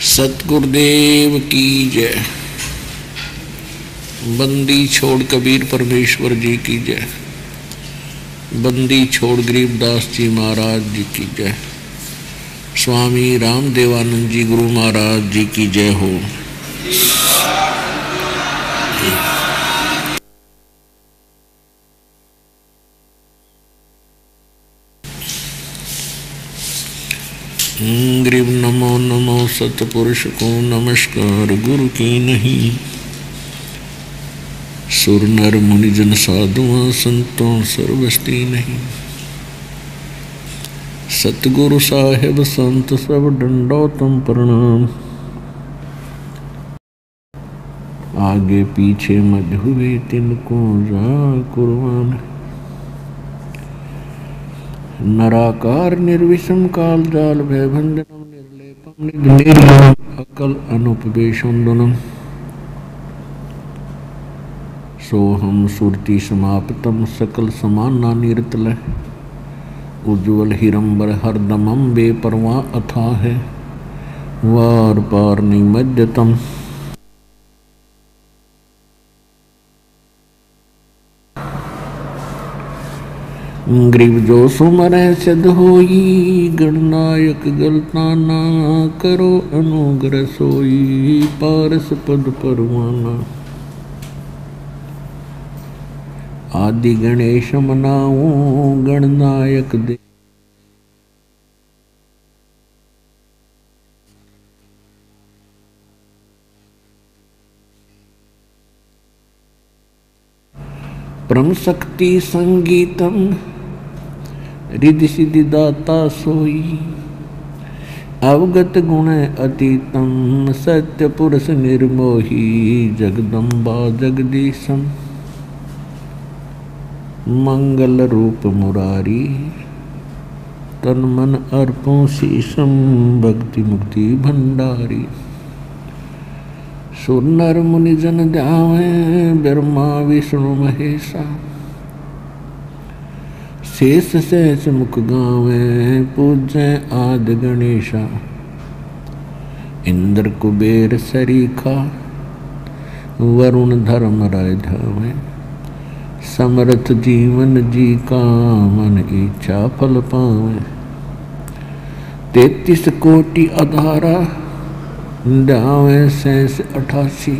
सतगुरुदेव की जय। बंदी छोड़ कबीर परमेश्वर जी की जय। बंदी छोड़ गरीबदास जी महाराज जी की जय। स्वामी रामदेवानंद जी गुरु महाराज जी की जय हो। गरीब नमो नमो सतपुरुष को नमस्कार गुरु की नहीं। सुर नर मुनि जन साधुआं संतों सर्वस्ती नहीं। सतगुरु साहेब संत सब दंडोतम प्रणाम। आगे पीछे मध्य हुए तिनको जा कुर्बान। नराकार निर्विषम काल जाल भय भंजनम निर्लेपम निर्लेपम अकल अनुपवेशुंदनम सोहम सुरति समाप्तम सकल समाना निरतल उज्ज्वल हिरंबर हरदमम बेपरवा अथा है वार पार निमज्जतम। ग्रीव जो सुमरै सिद्ध होई गणनायक गलता ना करो अनुग्रह सोई पारस पद परवाना। आदि गणेश मनाओ गणनायक दे परम शक्ति संगीतम रिद्धि सिद्धि दाता सोई अवगत गुण अतीतम सत्य पुरुष निर्मोही जगदम्बा जगदीशम मंगल रूप मुरारी तन मन अर्पों शीशम भक्ति मुक्ति भंडारी। सुर नर मुनि जन ध्यावे ब्रह्मा विष्णु महेशा शेष शेष मुख गावे पूजै आदि गणेशा। इंद्र कुबेर सरीखा वरुण धर्म राय धावे समर्थ जीवन जी का मन इच्छा फल पावे। 33 कोटि अधारा ध्यावे शेष 88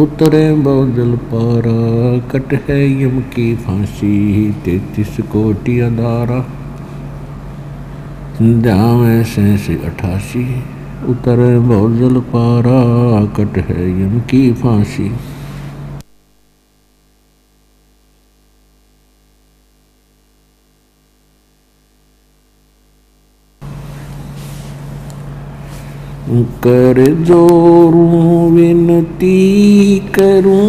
उतरे बहुजल पारा कट है यम की फांसी। 33 कोटि अधारा ध्यावे शेष 88 उतरे बहुजल पारा कट है यम की फांसी। कर जोरूं विनती करूं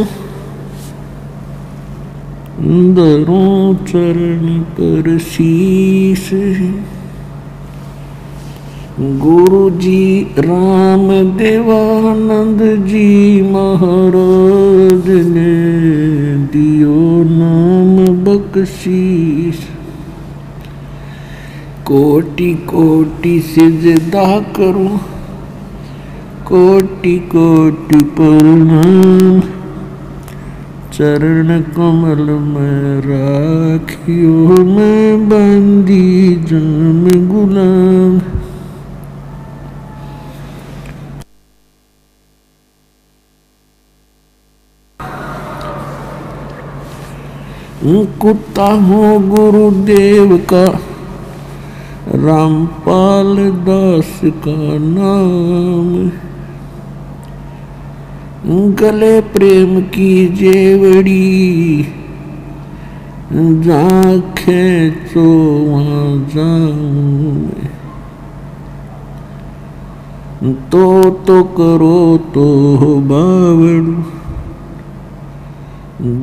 धरूं चरण पर शीश। गुरु जी राम देवानंद जी महाराज ने दियो नाम बख्शीश। कोटि कोटि सिजदा करूं कोटि कोटि प्रणाम। चरण कमल में राखियो मैं बंदी जाम गुलाम। कुत्ता हो गुरुदेव का रामपाल दास का नाम। गले प्रेम की जेवड़ी जा खेचो वहाँ जाऊं। तो करो तो बावड़ू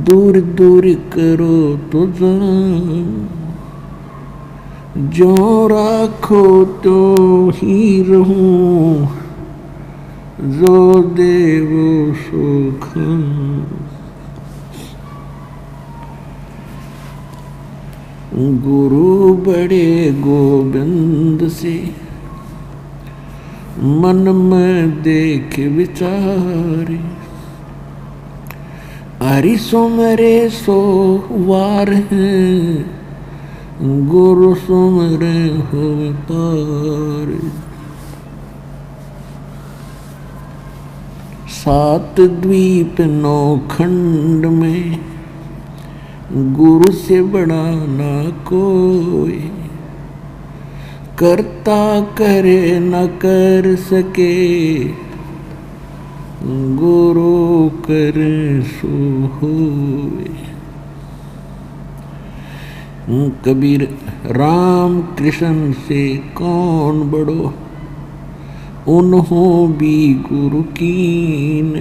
दूर दूर करो तो जाऊं। जो राखो तो ही रहूं जो देवो सो खाऊं। गुरु बड़े गोविंद से मन में देख विचारे, हरि सुमरे सो वार है, गुरु सुमरे हो पार। सात द्वीप नौ खंड में, गुरु से बड़ा ना कोई, करता करे न कर सके, गुरु करे सो होए। कबीर राम कृष्ण से कौन बड़ो, उन्हों भी गुरु कीन,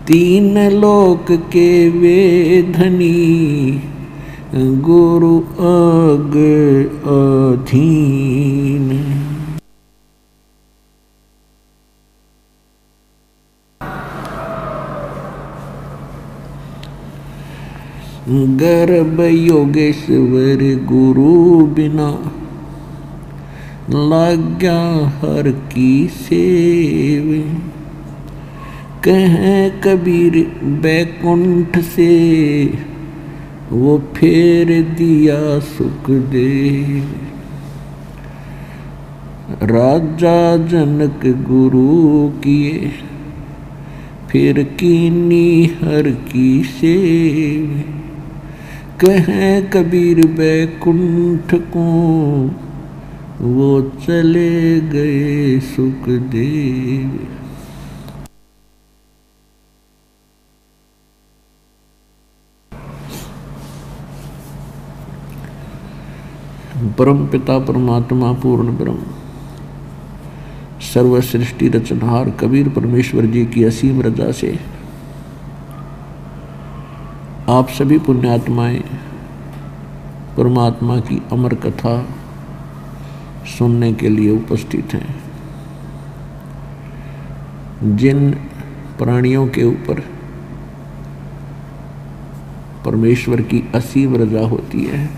तीन लोक के वे धनी, गुरु आगे अधीन। गर्भ योगेश्वर गुरु बिना, लाग्या हर की सेव। कह कबीर बैकुंठ से, वो फेर दिया सुख दे। राजा जनक गुरु किए, फिर कीनी हर की सेव। कह कबीर बैकुंठ को, वो चले गए सुखदेव। परम पिता परमात्मा पूर्ण ब्रह्म, सर्व सृष्टि रचनहार कबीर परमेश्वर जी की असीम रजा से आप सभी पुण्यात्माएं परमात्मा की अमर कथा सुनने के लिए उपस्थित हैं। जिन प्राणियों के ऊपर परमेश्वर की असीम रजा होती है,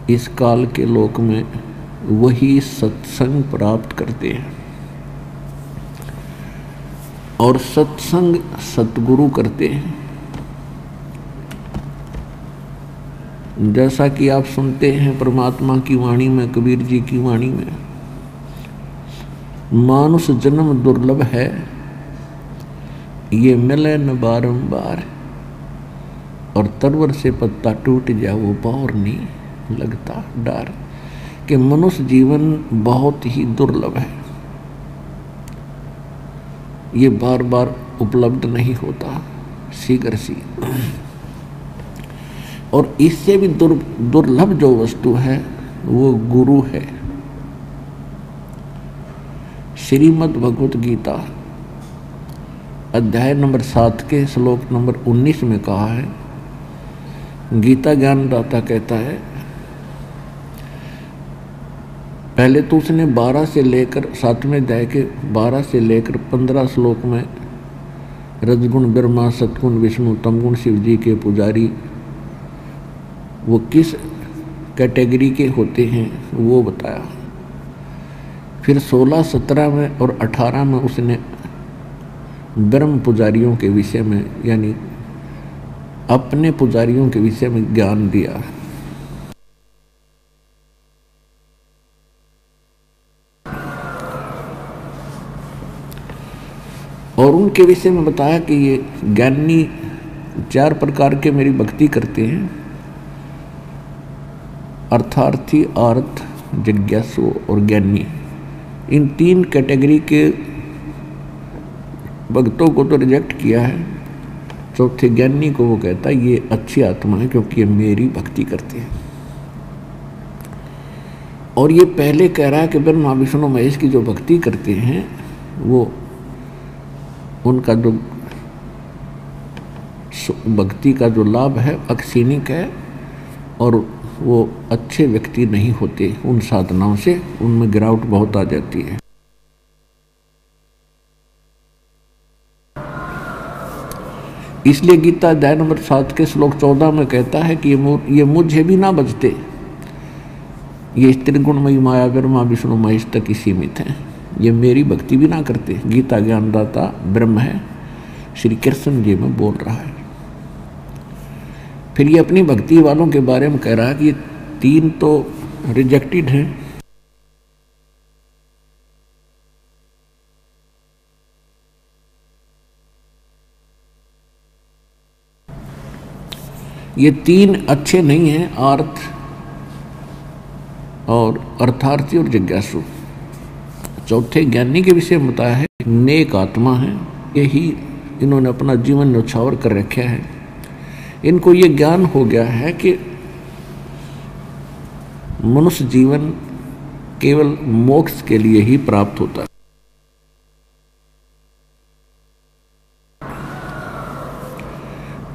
इस काल के लोक में वही सत्संग प्राप्त करते हैं और सत्संग सतगुरु करते हैं। जैसा कि आप सुनते हैं परमात्मा की वाणी में, कबीर जी की वाणी में, मानुष जन्म दुर्लभ है, ये मिले न बारंबार, और तरवर से पत्ता टूट जाए वो पार नहीं लगता डर। कि मनुष्य जीवन बहुत ही दुर्लभ है, ये बार बार उपलब्ध नहीं होता शीघ्र सी। और इससे भी दुर्लभ जो वस्तु है वो गुरु है। श्रीमद् भगवत गीता अध्याय नंबर 7 के श्लोक नंबर 19 में कहा है, गीता ज्ञानदाता कहता है, पहले तो उसने 12 से लेकर 7वें अध्याय के 12 से लेकर 15 श्लोक में रजगुण ब्रह्मा, सतगुण विष्णु, तमगुण शिव जी के पुजारी वो किस कैटेगरी के होते हैं वो बताया। फिर 16, 17 में और 18 में उसने ब्रह्म पुजारियों के विषय में, यानी अपने पुजारियों के विषय में ज्ञान दिया। और उनके विषय में बताया कि ये ज्ञानी 4 प्रकार के मेरी भक्ति करते हैं, अर्थार्थी, अर्थ, जिज्ञासु और ज्ञानी। इन 3 कैटेगरी के भक्तों को तो रिजेक्ट किया है। चौथे ज्ञानी को वो कहता है ये अच्छी आत्मा है क्योंकि ये मेरी भक्ति करते हैं। और ये पहले कह रहा है कि ब्रह्मा विष्णु महेश की जो भक्ति करते हैं वो उनका जो भक्ति का जो लाभ है अक्षीणिक है, और वो अच्छे व्यक्ति नहीं होते। उन साधनाओं से उनमें गिरावट बहुत आ जाती है। इसलिए गीता अध्याय नंबर 7 के श्लोक 14 में कहता है कि ये मुझे भी ना बचते ये त्रिगुणमयी माया ब्रह्मा विष्णु महेश तक ही सीमित है। ये मेरी भक्ति भी ना करते। गीता ज्ञानदाता ब्रह्म है, श्री कृष्ण जी में बोल रहा है। फिर ये अपनी भक्ति वालों के बारे में कह रहा है कि ये 3 तो रिजेक्टेड हैं। ये 3 अच्छे नहीं हैं, अर्थ और अर्थार्थी और जिज्ञासु। चौथे ज्ञानी के विषय में बताया है, नेक आत्मा है। यही इन्होंने अपना जीवन न्यौछावर कर रखा है। इनको ये ज्ञान हो गया है कि मनुष्य जीवन केवल मोक्ष के लिए ही प्राप्त होता है।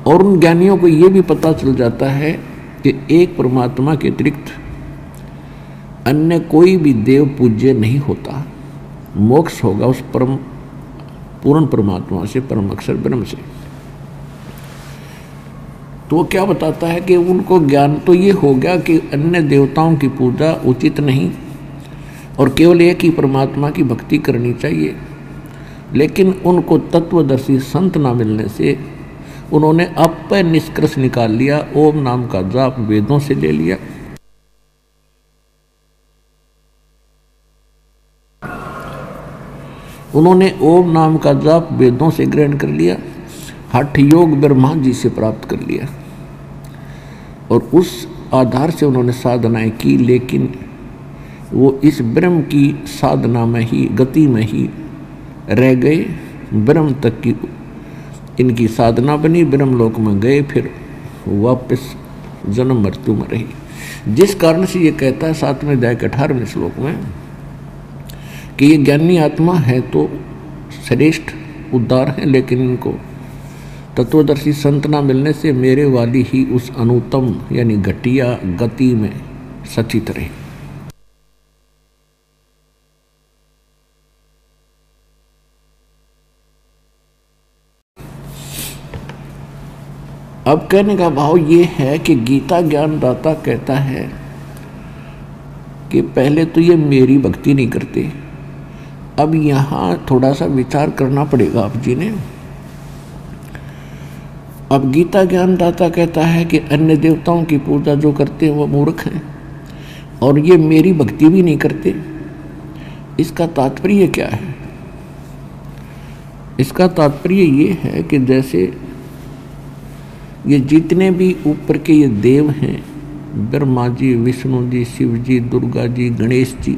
और उन ज्ञानियों को ये भी पता चल जाता है कि एक परमात्मा के अतिरिक्त अन्य कोई भी देव पूज्य नहीं होता। मोक्ष होगा उस परम पूर्ण परमात्मा से, परम अक्षर ब्रह्म से। तो वो क्या बताता है कि उनको ज्ञान तो ये हो गया कि अन्य देवताओं की पूजा उचित नहीं और केवल एक ही परमात्मा की भक्ति करनी चाहिए। लेकिन उनको तत्वदर्शी संत ना मिलने से उन्होंने अपने निष्कर्ष निकाल लिया, ओम नाम का जाप वेदों से ले लिया। उन्होंने ओम नाम का जाप वेदों से ग्रहण कर लिया, हठ योग ब्रह्मा जी से प्राप्त कर लिया और उस आधार से उन्होंने साधनाएं की। लेकिन वो इस ब्रह्म की साधना में ही, गति में ही रह गए। ब्रह्म तक की इनकी साधना बनी, ब्रह्मलोक में गए, फिर वापस जन्म मृत्यु में रही। जिस कारण से ये कहता है 7वें अध्याय के 18वें श्लोक में कि ये ज्ञानी आत्मा है तो श्रेष्ठ उद्धार है, लेकिन इनको तत्वदर्शी संत ना मिलने से मेरे वाली ही उस अनुत्तम यानी घटिया गति में सचित रहे। अब कहने का भाव ये है कि गीता ज्ञानदाता कहता है कि पहले तो ये मेरी भक्ति नहीं करते। अब यहाँ थोड़ा सा विचार करना पड़ेगा आप जी ने। अब गीता ज्ञानदाता कहता है कि अन्य देवताओं की पूजा जो करते हैं वो मूर्ख हैं और ये मेरी भक्ति भी नहीं करते। इसका तात्पर्य क्या है? इसका तात्पर्य ये है कि जैसे ये जितने भी ऊपर के ये देव हैं, ब्रह्मा जी, विष्णु जी, शिव जी, दुर्गा जी, गणेश जी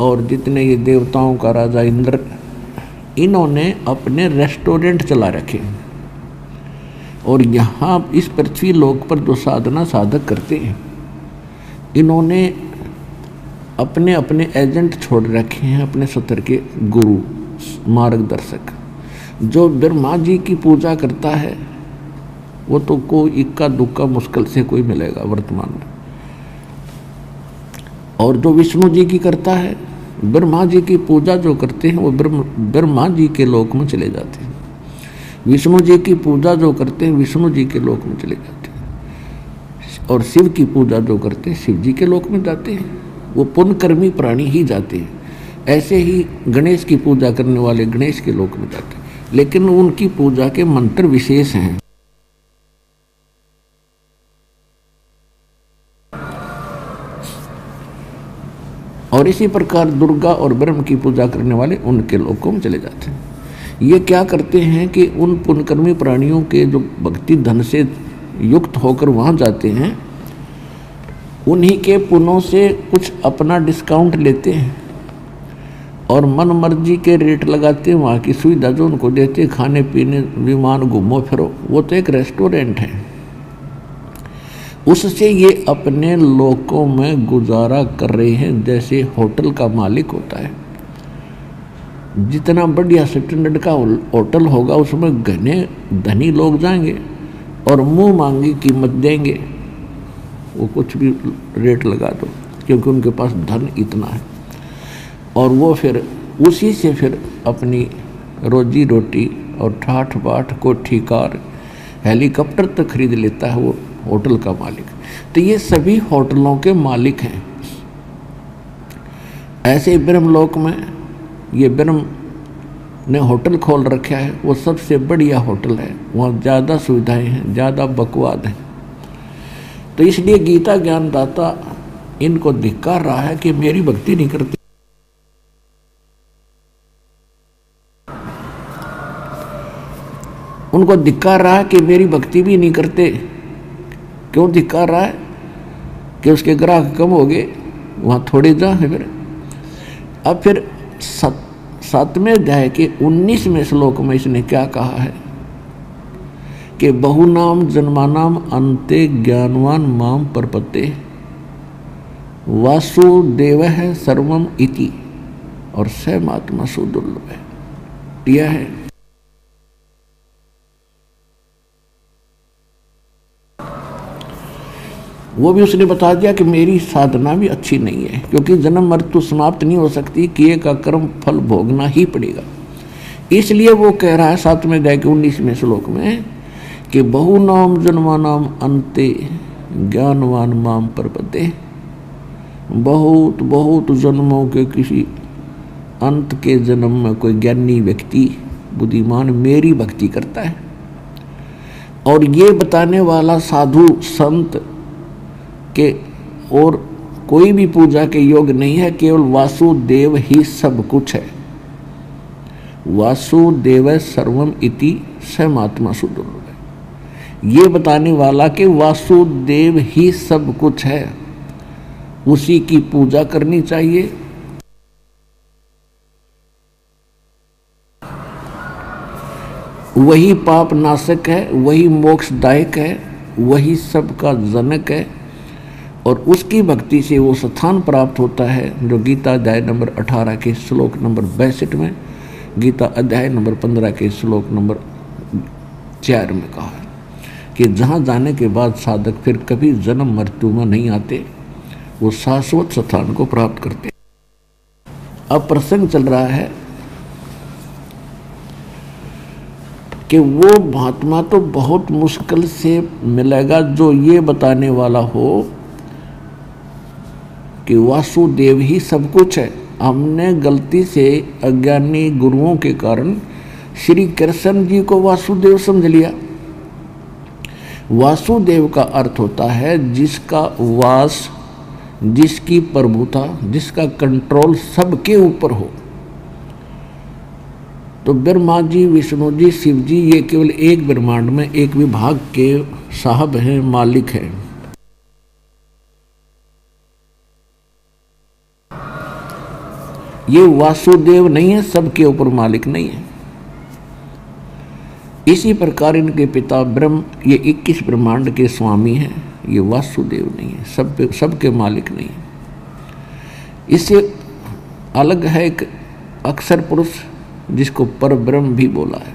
और जितने ये देवताओं का राजा इंद्र, इन्होंने अपने रेस्टोरेंट चला रखे और यहाँ इस पृथ्वी लोक पर जो साधना साधक करते हैं, इन्होंने अपने अपने एजेंट छोड़ रखे हैं, अपने सत्र के गुरु मार्गदर्शक। जो ब्रह्मा जी की पूजा करता है वो तो कोई इक्का दुक्का मुश्किल से कोई मिलेगा वर्तमान में, और जो विष्णु जी की करता है, ब्रह्मा जी की पूजा जो करते हैं वो ब्रह्मा जी के लोक में चले जाते हैं। विष्णु जी की पूजा जो करते हैं विष्णु जी के लोक में चले जाते हैं, और शिव की पूजा जो करते हैं शिव जी के लोक में जाते हैं। वो पुण्यकर्मी प्राणी ही जाते हैं। ऐसे ही गणेश की पूजा करने वाले गणेश के लोक में जाते हैं, लेकिन उनकी पूजा के मंत्र विशेष हैं। और इसी प्रकार दुर्गा और ब्रह्म की पूजा करने वाले उनके लोकों में चले जाते हैं। ये क्या करते हैं कि उन पुण्यकर्मी प्राणियों के जो भक्ति धन से युक्त होकर वहाँ जाते हैं, उन्हीं के पुण्यों से कुछ अपना डिस्काउंट लेते हैं और मन मर्जी के रेट लगाते हैं। वहाँ की सुविधा जो उनको देते हैं, खाने पीने, विमान, घूमो फिरो, वो तो एक रेस्टोरेंट है। उससे ये अपने लोकों में गुजारा कर रहे हैं जैसे होटल का मालिक होता है। जितना बढ़िया स्टैंडर्ड का होटल होगा उसमें घने धनी लोग जाएंगे और मुंह मांगी कीमत देंगे, वो कुछ भी रेट लगा दो, क्योंकि उनके पास धन इतना है। और वो फिर उसी से फिर अपनी रोजी रोटी और ठाठ बाट कोठी कार हेलीकॉप्टर तक खरीद लेता है वो होटल का मालिक। तो ये सभी होटलों के मालिक हैं। ऐसे ब्रह्मलोक में ये ब्रह्म ने होटल खोल रखा है, वो सबसे बढ़िया होटल है, वहाँ ज़्यादा सुविधाएं हैं, ज़्यादा बकवाद है। तो इसलिए गीता ज्ञानदाता इनको धिक्कार रहा है कि मेरी भक्ति नहीं करते। उनको धिक्कार रहा है कि मेरी भक्ति भी नहीं करते। क्यों धिक्कार रहा है? कि उसके ग्राहक कम हो गए, वहाँ थोड़े जा है। फिर अब फिर 7वें अध्याय के 19वें श्लोक में इसने क्या कहा है कि बहुनाम जन्मानाम अंते ज्ञानवान माम प्रपत्ते वासुदेव है सर्वम इति, और स महात्मा सुदुर्लभ है दिया है। वो भी उसने बता दिया कि मेरी साधना भी अच्छी नहीं है, क्योंकि जन्म मृत्यु समाप्त नहीं हो सकती, किए का कर्म फल भोगना ही पड़ेगा। इसलिए वो कह रहा है 7वें अध्याय के 19वें श्लोक में कि बहुनाम जन्मानाम अंते ज्ञानवान माम प्रपद्ये, बहुत बहुत जन्मों के किसी अंत के जन्म में कोई ज्ञानी व्यक्ति बुद्धिमान मेरी भक्ति करता है। और ये बताने वाला साधु संत के और कोई भी पूजा के योग नहीं है, केवल वासुदेव ही सब कुछ है। वासुदेव सर्वम इति स महात्मा सुदुर्लभ है। ये बताने वाला कि वासुदेव ही सब कुछ है, उसी की पूजा करनी चाहिए। वही पाप नाशक है, वही मोक्षदायक है, वही सबका जनक है, और उसकी भक्ति से वो स्थान प्राप्त होता है जो गीता अध्याय नंबर 18 के श्लोक नंबर 62 में, गीता अध्याय नंबर 15 के श्लोक नंबर 4 में कहा है कि जहाँ जाने के बाद साधक फिर कभी जन्म मृत्यु में नहीं आते, वो शाश्वत स्थान को प्राप्त करते। अब प्रसंग चल रहा है कि वो महात्मा तो बहुत मुश्किल से मिलेगा जो ये बताने वाला हो कि वासुदेव ही सब कुछ है। हमने गलती से अज्ञानी गुरुओं के कारण श्री कृष्ण जी को वासुदेव समझ लिया। वासुदेव का अर्थ होता है जिसका वास, जिसकी प्रभुता, जिसका कंट्रोल सबके ऊपर हो। तो ब्रह्मा जी, विष्णु जी, शिव जी ये केवल एक ब्रह्मांड में एक विभाग के साहब हैं, मालिक हैं। ये वासुदेव नहीं है, सबके ऊपर मालिक नहीं है। इसी प्रकार इनके पिता ब्रह्म ये 21 ब्रह्मांड के स्वामी हैं, ये वासुदेव नहीं है, सबके मालिक नहीं है। इससे अलग है एक अक्षर पुरुष जिसको परब्रह्म भी बोला है।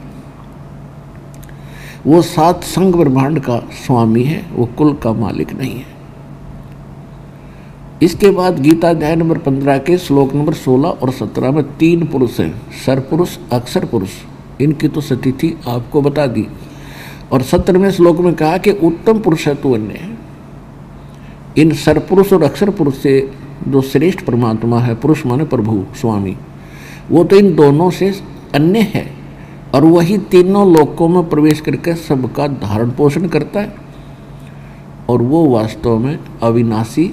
वो 7 संग ब्रह्मांड का स्वामी है, वो कुल का मालिक नहीं है। इसके बाद गीता अध्याय नंबर 15 के श्लोक नंबर 16 और 17 में 3 पुरुष हैं, सरपुरुष, अक्षर पुरुष। इनकी तो स्थिति आपको बता दी। और 17वें श्लोक में कहा कि उत्तम पुरुष है तो अन्य है। इन सरपुरुष और अक्षर पुरुष से जो श्रेष्ठ परमात्मा है, पुरुष माने प्रभु स्वामी, वो तो इन दोनों से अन्य है, और वही तीनों लोकों में प्रवेश करके सबका धारण पोषण करता है, और वो वास्तव में अविनाशी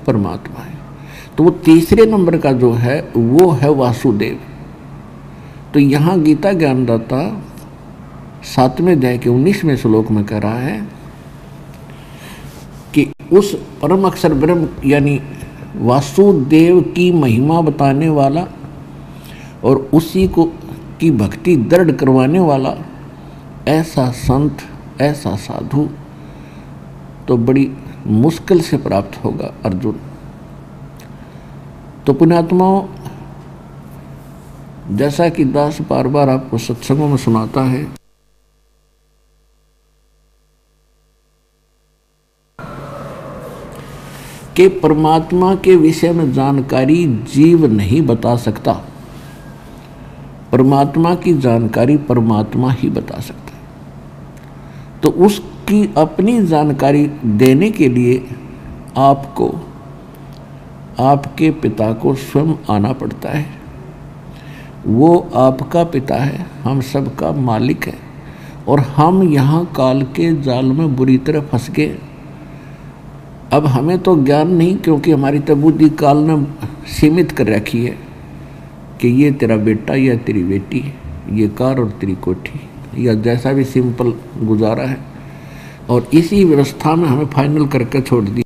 परमात्मा है। तो वो तीसरे नंबर का जो है वो है वासुदेव। तो यहाँ गीता ज्ञानदाता 7वें अध्याय के 19वें श्लोक में कह रहा है कि उस परम अक्षर ब्रह्म यानी वासुदेव की महिमा बताने वाला और उसी को की भक्ति दृढ़ करवाने वाला ऐसा संत, ऐसा साधु तो बड़ी मुश्किल से प्राप्त होगा अर्जुन। तो पुण्यात्माओं, जैसा कि दास बार बार आपको सत्संगों में सुनाता है कि परमात्मा के विषय में जानकारी जीव नहीं बता सकता, परमात्मा की जानकारी परमात्मा ही बता सकता है। तो उस उसकी अपनी जानकारी देने के लिए आपको आपके पिता को स्वयं आना पड़ता है। वो आपका पिता है, हम सब का मालिक है, और हम यहाँ काल के जाल में बुरी तरह फंस गए। अब हमें तो ज्ञान नहीं, क्योंकि हमारी तो बुद्धि काल ने सीमित कर रखी है कि ये तेरा बेटा या तेरी बेटी, ये कार और तेरी कोठी, या जैसा भी सिंपल गुजारा है, और इसी व्यवस्था में हमें फाइनल करके छोड़ दिया।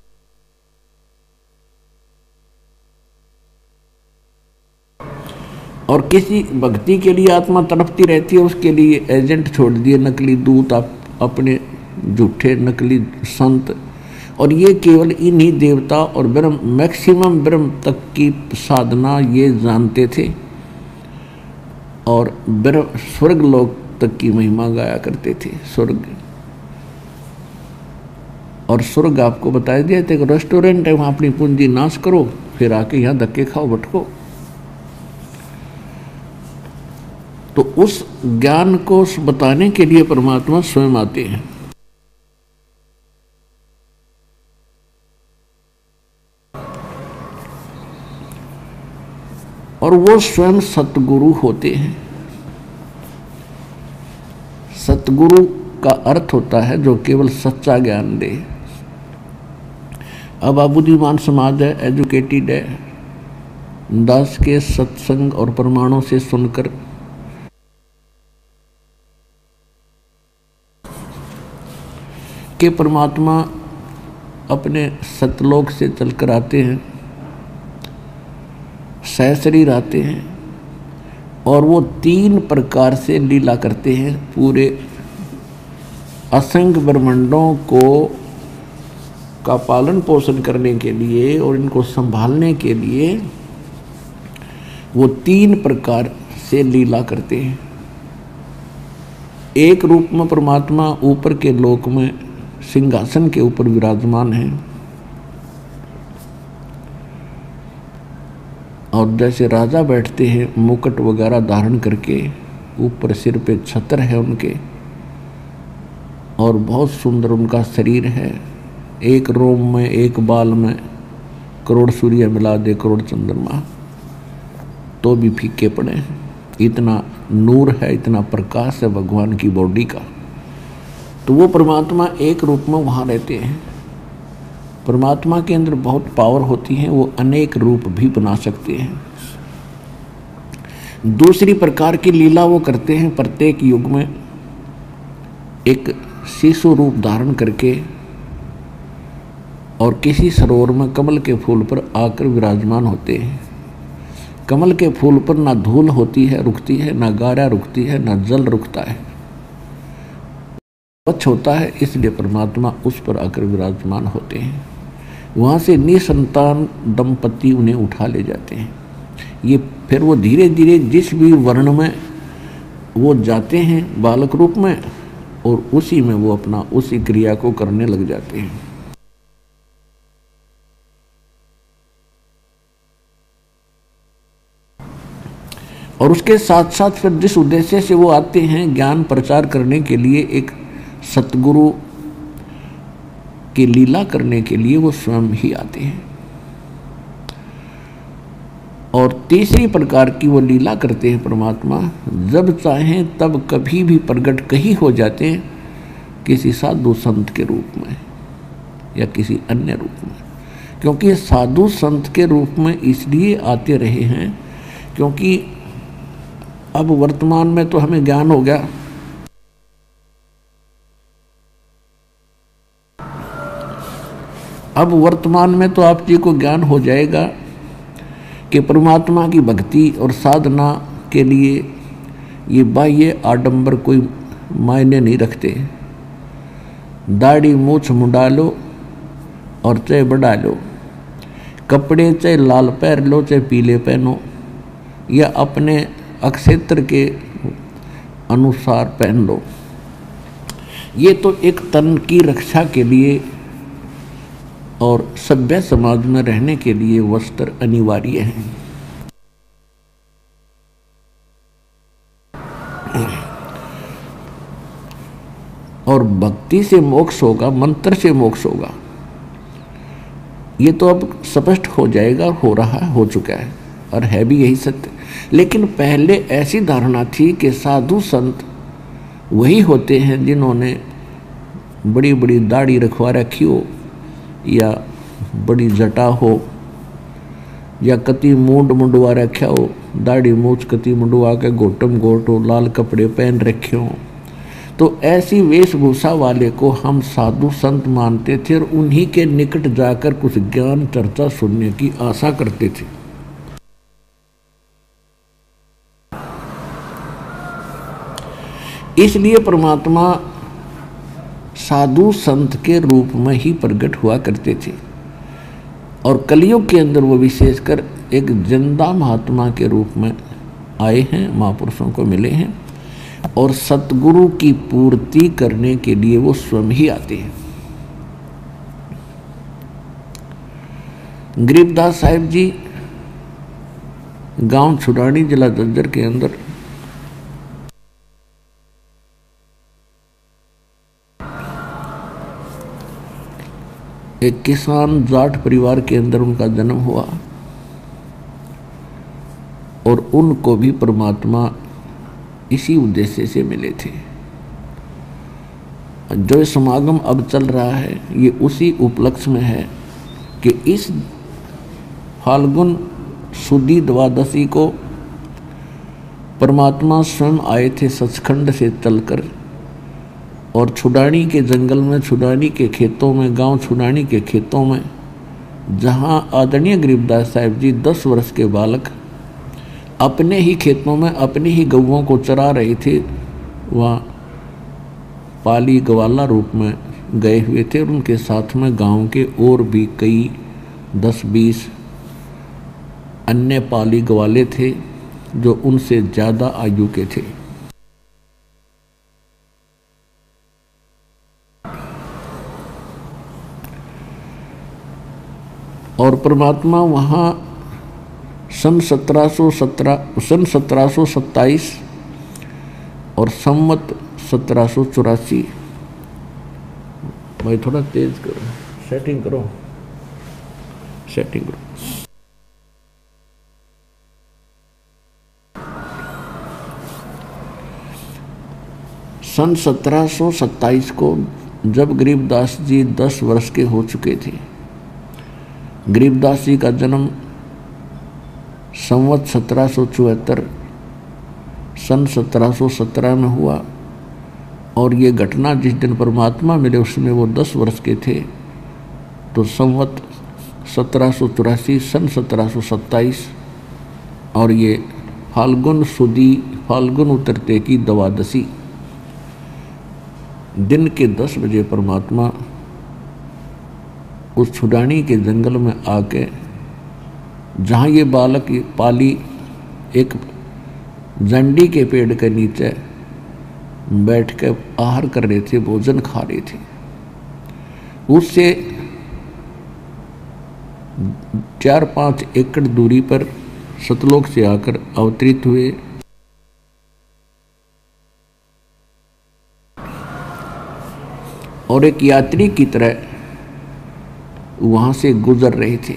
और किसी भक्ति के लिए आत्मा तड़पती रहती है, उसके लिए एजेंट छोड़ दिए, नकली दूत, अपने झूठे नकली संत, और ये केवल इन्हीं देवता और ब्रह्म, मैक्सिमम ब्रह्म तक की साधना ये जानते थे, और स्वर्ग लोक तक की महिमा गाया करते थे। स्वर्ग, और स्वर्ग आपको बताया दिया था, एक रेस्टोरेंट है, वहाँ अपनी पूंजी नाश करो, फिर आके यहाँ धक्के खाओ, भटको। तो उस ज्ञान को बताने के लिए परमात्मा स्वयं आते हैं। और वो स्वयं सतगुरु होते हैं। सतगुरु का अर्थ होता है जो केवल सच्चा ज्ञान दे। अब आप बुद्धिमान समाज है, एजुकेटेड है, दास के सत्संग और प्रमाणों से सुनकर के परमात्मा अपने सतलोक से चलकर आते हैं, सहशरीर आते हैं, और वो 3 प्रकार से लीला करते हैं। पूरे असंख्य ब्रह्मांडों को का पालन पोषण करने के लिए और इनको संभालने के लिए वो 3 प्रकार से लीला करते हैं। एक रूप में परमात्मा ऊपर के लोक में सिंहासन के ऊपर विराजमान है, और जैसे राजा बैठते हैं मुकुट वगैरह धारण करके, ऊपर सिर पे छत्र है उनके, और बहुत सुंदर उनका शरीर है। एक रोम में, एक बाल में करोड़ सूर्य मिला दे, करोड़ चंद्रमा, तो भी फीके पड़े हैं। इतना नूर है, इतना प्रकाश है भगवान की बॉडी का। तो वो परमात्मा एक रूप में वहाँ रहते हैं। परमात्मा के अंदर बहुत पावर होती है, वो अनेक रूप भी बना सकते हैं। दूसरी प्रकार की लीला वो करते हैं, प्रत्येक युग में एक शिशु रूप धारण करके, और किसी सरोवर में कमल के फूल पर आकर विराजमान होते हैं। कमल के फूल पर ना धूल होती है रुकती है, ना गारा रुकती है, ना जल रुकता है, स्वच्छ होता है, इसलिए परमात्मा उस पर आकर विराजमान होते हैं। वहाँ से निसंतान दंपति उन्हें उठा ले जाते हैं। ये फिर वो धीरे धीरे जिस भी वर्ण में वो जाते हैं बालक रूप में, और उसी में वो अपना उसी क्रिया को करने लग जाते हैं। और उसके साथ साथ फिर जिस उद्देश्य से वो आते हैं, ज्ञान प्रचार करने के लिए, एक सतगुरु की लीला करने के लिए, वो स्वयं ही आते हैं। और तीसरी प्रकार की वो लीला करते हैं परमात्मा, जब चाहें तब कभी भी प्रकट कहीं हो जाते हैं, किसी साधु संत के रूप में या किसी अन्य रूप में। क्योंकि साधु संत के रूप में इसलिए आते रहे हैं क्योंकि अब वर्तमान में तो हमें ज्ञान हो गया, अब वर्तमान में तो आप जी को ज्ञान हो जाएगा कि परमात्मा की भक्ति और साधना के लिए ये बाह्य आडंबर कोई मायने नहीं रखते। दाढ़ी मूछ मुंडा लो और चाहे बढ़ा लो, कपड़े चाहे लाल पहन लो चाहे पीले पहनो, या अपने अक्षेत्र के अनुसार पहन लो, ये तो एक तन की रक्षा के लिए और सभ्य समाज में रहने के लिए वस्त्र अनिवार्य हैं। और भक्ति से मोक्ष होगा, मंत्र से मोक्ष होगा, ये तो अब स्पष्ट हो जाएगा, हो रहा है, हो चुका है और है भी यही सत्य। लेकिन पहले ऐसी धारणा थी कि साधु संत वही होते हैं जिन्होंने बड़ी बड़ी दाढ़ी रखवा रखी हो या बड़ी जटा हो या कति मूंड मुंडवा रखा हो, दाढ़ी मूछ कति मुंडवा के गोटम गोट हो, लाल कपड़े पहन रखे हो, तो ऐसी वेशभूषा वाले को हम साधु संत मानते थे और उन्हीं के निकट जाकर कुछ ज्ञान चर्चा सुनने की आशा करते थे। इसलिए परमात्मा साधु संत के रूप में ही प्रकट हुआ करते थे और कलयुग के अंदर वो विशेषकर एक जिंदा महात्मा के रूप में आए हैं, महापुरुषों को मिले हैं और सतगुरु की पूर्ति करने के लिए वो स्वयं ही आते हैं। गरीबदास साहिब जी गांव छुड़ानी, जिला झज्जर के अंदर एक किसान जाट परिवार के अंदर उनका जन्म हुआ और उनको भी परमात्मा इसी उद्देश्य से मिले थे। जो समागम अब चल रहा है ये उसी उपलक्ष्य में है कि इस फाल्गुन सुदी द्वादशी को परमात्मा स्वयं आए थे सचखंड से चलकर और छुड़ानी के जंगल में, छुड़ानी के खेतों में, गांव छुड़ानी के खेतों में, जहां आदरणीय गरीबदास साहिब जी 10 वर्ष के बालक अपने ही खेतों में अपनी ही गौओं को चरा रहे थे, वहाँ पाली ग्वाला रूप में गए हुए थे और उनके साथ में गांव के और भी कई 10-20 अन्य पाली ग्वाले थे जो उनसे ज़्यादा आयु के थे। और परमात्मा वहाँ सन 1727 और संवत 1784, भाई थोड़ा तेज करो, सेटिंग करो। सन 1727 को जब गरीबदास जी 10 वर्ष के हो चुके थे, गरीबदास जी का जन्म संवत 1774 सन 1717 में हुआ और ये घटना जिस दिन परमात्मा मिले उसमें वो 10 वर्ष के थे, तो संवत 1784 सन 1727 और ये फाल्गुन सुदी, फाल्गुन उतरते की द्वादशी दिन के 10 बजे परमात्मा उस छुड़ानी के जंगल में आके, जहाँ ये बालक पाली एक जंडी के पेड़ के नीचे बैठ कर आहार कर रहे थे, भोजन खा रहे थे, उससे 4-5 एकड़ दूरी पर सतलोक से आकर अवतरित हुए और एक यात्री की तरह वहाँ से गुजर रहे थे।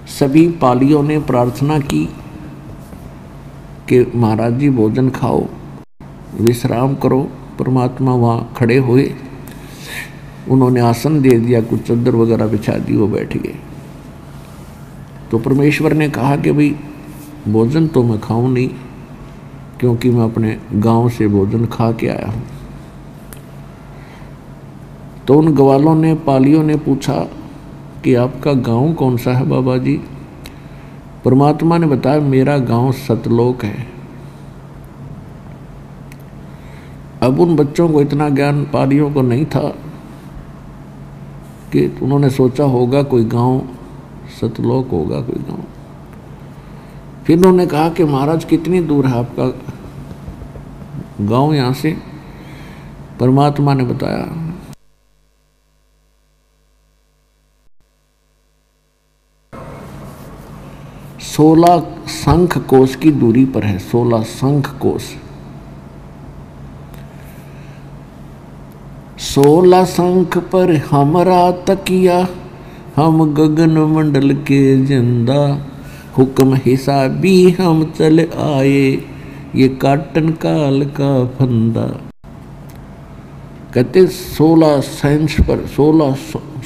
सभी पालियों ने प्रार्थना की कि महाराज जी भोजन खाओ, विश्राम करो। परमात्मा वहाँ खड़े हुए, उन्होंने आसन दे दिया, कुछ चादर वगैरह बिछा दी, वो बैठ गए। तो परमेश्वर ने कहा कि भाई भोजन तो मैं खाऊं नहीं, क्योंकि मैं अपने गांव से भोजन खा के आया हूँ। तो उन ग्वालों ने, पालियों ने पूछा कि आपका गांव कौन सा है बाबा जी? परमात्मा ने बताया मेरा गांव सतलोक है। अब उन बच्चों को इतना ज्ञान पालियों को नहीं था कि उन्होंने सोचा होगा कोई गांव सतलोक होगा, कोई गांव। फिर उन्होंने कहा कि महाराज कितनी दूर है आपका गांव यहाँ से? परमात्मा ने बताया 16 शंख कोश की दूरी पर है, 16 शंख कोश। 16 शंख पर हमरा तकिया, हम गगन मंडल के जिंदा, हुक्म हिसाबी हम चल आए, ये काटन काल का फंदा। कहते 16 शंख पर, 16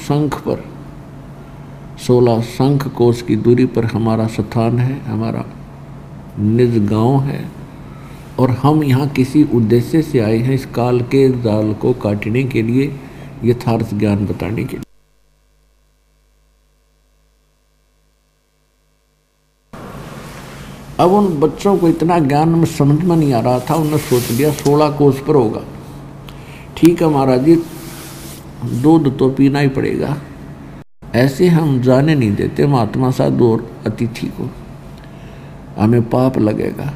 शंख पर, 16 शंख कोस की दूरी पर हमारा स्थान है, हमारा निज गांव है, और हम यहाँ किसी उद्देश्य से आए हैं, इस काल के जाल को काटने के लिए, यथार्थ ज्ञान बताने के लिए। अब उन बच्चों को इतना ज्ञान में समझ में नहीं आ रहा था, उन्होंने सोच लिया 16 कोस पर होगा। ठीक है महाराज जी, दूध तो पीना ही पड़ेगा, ऐसे हम जाने नहीं देते महात्मा साधु और अतिथि को, हमें पाप लगेगा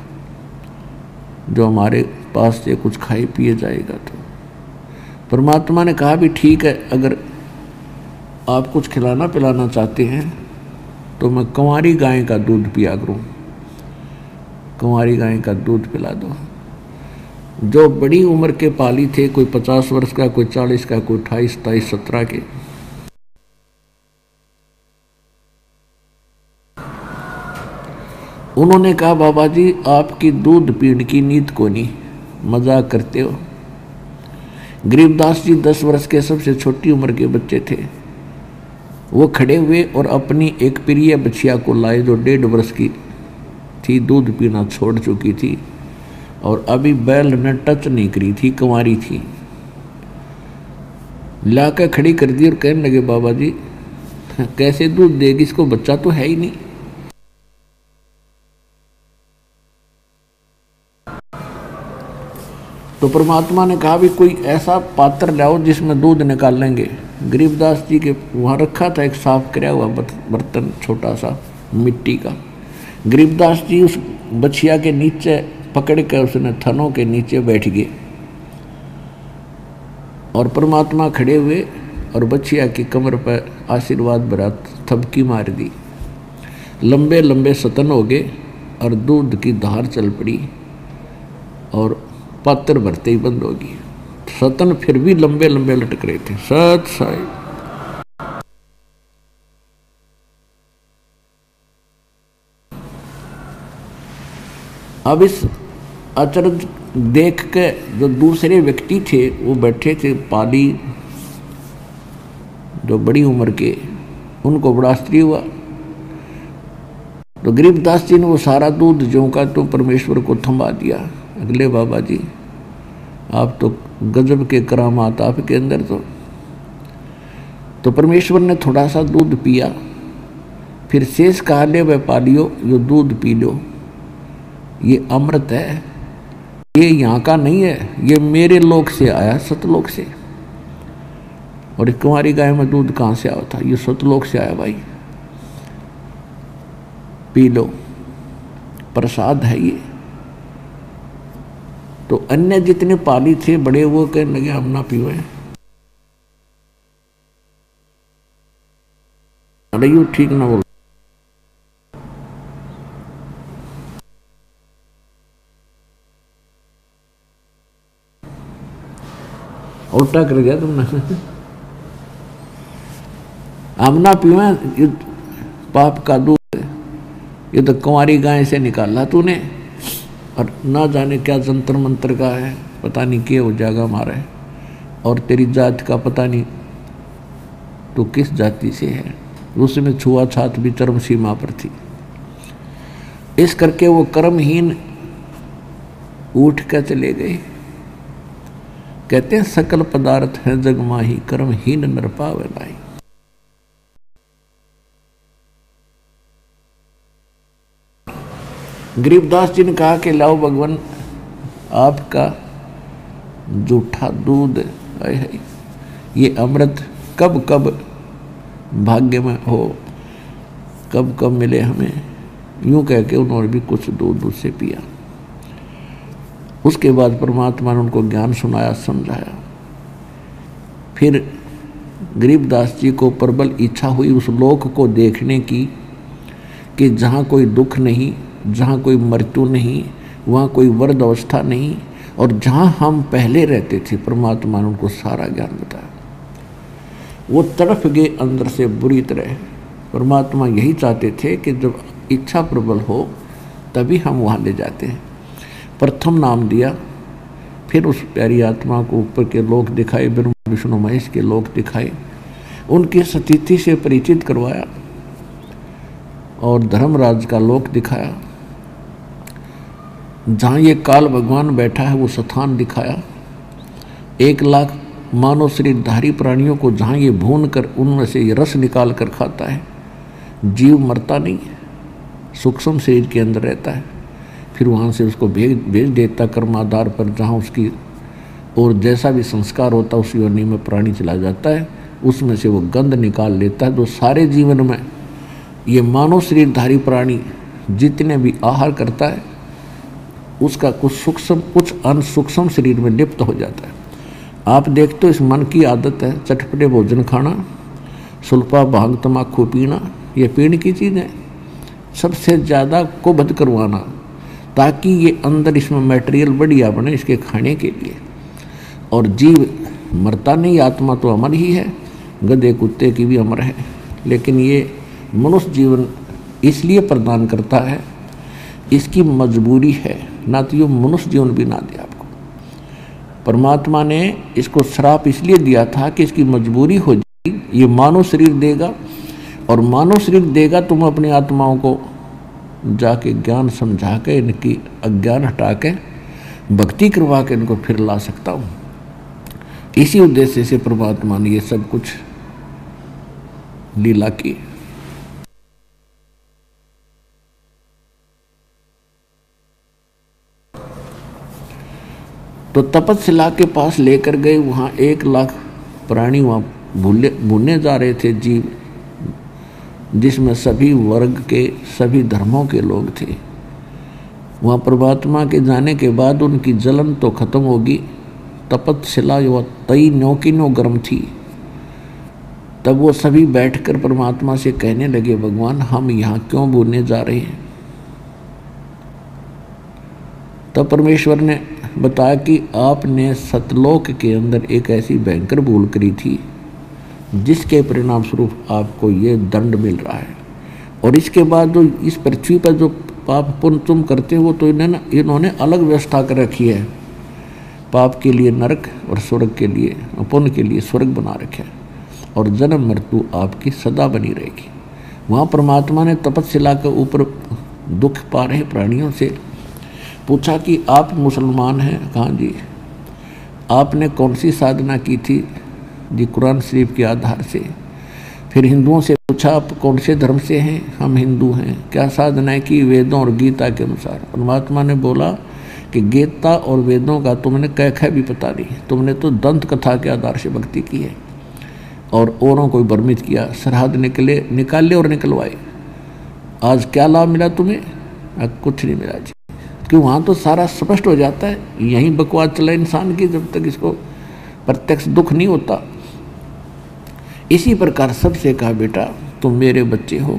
जो हमारे पास से कुछ खाए पिए जाएगा। तो परमात्मा ने कहा भी ठीक है, अगर आप कुछ खिलाना पिलाना चाहते हैं तो मैं कुंवारी गाय का दूध पिया करूं, कुंवारी गाय का दूध पिला दो। जो बड़ी उम्र के पाली थे, कोई 50 वर्ष का, कोई 40 का, कोई 28, 27, 17 के, उन्होंने कहा बाबा जी आपकी दूध पीने की नीत को नहीं, मजाक करते हो। गरीबदास जी 10 वर्ष के सबसे छोटी उम्र के बच्चे थे, वो खड़े हुए और अपनी एक प्रिय बछिया को लाए जो 1.5 वर्ष की थी, दूध पीना छोड़ चुकी थी और अभी बैल ने टच नहीं करी थी, कुंवारी थी। लाकर खड़ी कर दी और कहने लगे बाबा जी कैसे दूध देगी, इसको बच्चा तो है ही नहीं। तो परमात्मा ने कहा भी कोई ऐसा पात्र लाओ जिसमें दूध निकाल लेंगे। गरीबदास जी के वहाँ रखा था एक साफ कराया हुआ बर्तन, छोटा सा मिट्टी का। गरीबदास जी उस बछिया के नीचे पकड़ कर उसने थनों के नीचे बैठ गए और परमात्मा खड़े हुए और बछिया की कमर पर आशीर्वाद भरा थपकी मार दी। लंबे लंबे सतन हो गए और दूध की धार चल पड़ी और पात्र भरते ही बंद होगी। सतन फिर भी लंबे लंबे लटक रहे थे। सत साई अब इस अचरज देख के जो दूसरे व्यक्ति थे वो बैठे थे पाली, जो बड़ी उम्र के, उनको बड़ा आश्चर्य हुआ। तो गरीबदास जी ने वो सारा दूध जो का तो परमेश्वर को थमा दिया। अगले बाबा जी आप तो गजब के करामात आपके अंदर। तो परमेश्वर ने थोड़ा सा दूध पिया, फिर शेष कहा ले वह पालियो, यो दूध पी लो, ये अमृत है, ये यहाँ का नहीं है, ये मेरे लोक से आया, सतलोक से। और एक कुंवारी गाय में दूध कहाँ से आया था, ये सतलोक से आया भाई, पी लो, प्रसाद है ये। तो अन्य जितने पाली थे बड़े वो कहने लगे हम ना पीवे। अरे यू ठीक ना बोल, उल्टा कर गया तुमने। हम ना पीवे, ये पाप का दूध, ये तो कुंवारी गाय से निकाला तूने, और ना जाने क्या जंतर मंत्र का है, पता नहीं क्या हो जाएगा हमारा है, और तेरी जात का पता नहीं तो किस जाति से है। उसमें छुआछात भी चरम सीमा पर थी। इस करके वो कर्महीन उठ कर चले गए। कहते हैं सकल पदार्थ है जग माही, कर्महीन नर पावे नाई। गरीबदास जी ने कहा कि लाओ भगवान आपका जूठा दूध है, ये अमृत कब कब भाग्य में हो, कब कब मिले हमें। यूं कह के उन्होंने भी कुछ दूध उससे पिया। उसके बाद परमात्मा ने उनको ज्ञान सुनाया, समझाया। फिर गरीबदास जी को प्रबल इच्छा हुई उस लोक को देखने की कि जहाँ कोई दुख नहीं, जहाँ कोई मृत्यु नहीं, वहाँ कोई वृद्ध अवस्था नहीं, और जहाँ हम पहले रहते थे परमात्मा ने उनको सारा ज्ञान बताया। वो तड़प गए अंदर से बुरी तरह। परमात्मा यही चाहते थे कि जब इच्छा प्रबल हो तभी हम वहाँ ले जाते हैं। प्रथम नाम दिया, फिर उस प्यारी आत्मा को ऊपर के लोक दिखाए, ब्रह्मा विष्णु महेश के लोक दिखाए, उनकी सतीथि से परिचित करवाया और धर्मराज का लोक दिखाया। जहाँ ये काल भगवान बैठा है वो स्थान दिखाया। 1 लाख मानव शरीरधारी प्राणियों को जहाँ ये भून कर उनमें से ये रस निकाल कर खाता है। जीव मरता नहीं है, सूक्ष्म शरीर के अंदर रहता है, फिर वहाँ से उसको भेज देता कर्माधार पर, जहाँ उसकी और जैसा भी संस्कार होता है उस योनि में प्राणी चला जाता है, उसमें से वो गंध निकाल लेता है। जो सारे जीवन में ये मानव शरीरधारी प्राणी जितने भी आहार करता है उसका कुछ सूक्ष्म कुछ अंश सूक्ष्म शरीर में लिप्त हो जाता है। आप देखते हो इस मन की आदत है चटपटे भोजन खाना, सुल्फा भांग तम्बाकू पीना, ये पीने की चीज़ है, सबसे ज़्यादा कुबद करवाना ताकि ये अंदर इसमें मटेरियल बढ़िया बने इसके खाने के लिए। और जीव मरता नहीं, आत्मा तो अमर ही है, गधे कुत्ते की भी अमर है, लेकिन ये मनुष्य जीवन इसलिए प्रदान करता है, इसकी मजबूरी है, ना तो ये मनुष्य जीवन भी ना दे आपको। परमात्मा ने इसको श्राप इसलिए दिया था कि इसकी मजबूरी हो जाएगी, ये मानव शरीर देगा और मानव शरीर देगा तो मैं अपनी आत्माओं को जाके ज्ञान समझा के इनकी अज्ञान हटा के भक्ति करवा के इनको फिर ला सकता हूँ। इसी उद्देश्य से परमात्मा ने ये सब कुछ लीला की। तो तपस्या के पास लेकर गए, वहाँ 1 लाख प्राणी वहाँ भूलने जा रहे थे जीव, जिसमें सभी वर्ग के सभी धर्मों के लोग थे। वहाँ परमात्मा के जाने के बाद उनकी जलन तो खत्म होगी। तपस्या जो तई न्यो की न्यो गर्म थी, तब वो सभी बैठकर परमात्मा से कहने लगे, भगवान हम यहाँ क्यों भूलने जा रहे हैं। तब परमेश्वर ने बताया कि आपने सतलोक के अंदर एक ऐसी भयंकर भूल करी थी जिसके परिणाम स्वरूप आपको ये दंड मिल रहा है। और इसके बाद जो इस पृथ्वी पर जो पाप पुण्य तुम करते हो तो इन्होंने अलग व्यवस्था कर रखी है। पाप के लिए नरक और स्वर्ग के लिए पुण्य के लिए स्वर्ग बना रखे है, और जन्म मृत्यु आपकी सदा बनी रहेगी। वहाँ परमात्मा ने तपस्या के ऊपर दुख पा रहे प्राणियों से पूछा कि आप मुसलमान हैं? कहाँ जी। आपने कौन सी साधना की थी? जी कुरान शरीफ के आधार से। फिर हिंदुओं से पूछा आप कौन से धर्म से हैं? हम हिंदू हैं। क्या साधना की? वेदों और गीता के अनुसार। परमात्मा ने बोला कि गीता और वेदों का तुमने कह भी पता नहीं, तुमने तो दंत कथा के आधार से भक्ति की है और औरों को भ्रमित किया, सरहद निकाले और निकलवाए। आज क्या लाभ मिला तुम्हें? कुछ नहीं मिला जी, क्यों? वहाँ तो सारा स्पष्ट हो जाता है। यहीं बकवास चला इंसान की जब तक इसको प्रत्यक्ष दुख नहीं होता। इसी प्रकार सबसे कहा, बेटा तुम मेरे बच्चे हो,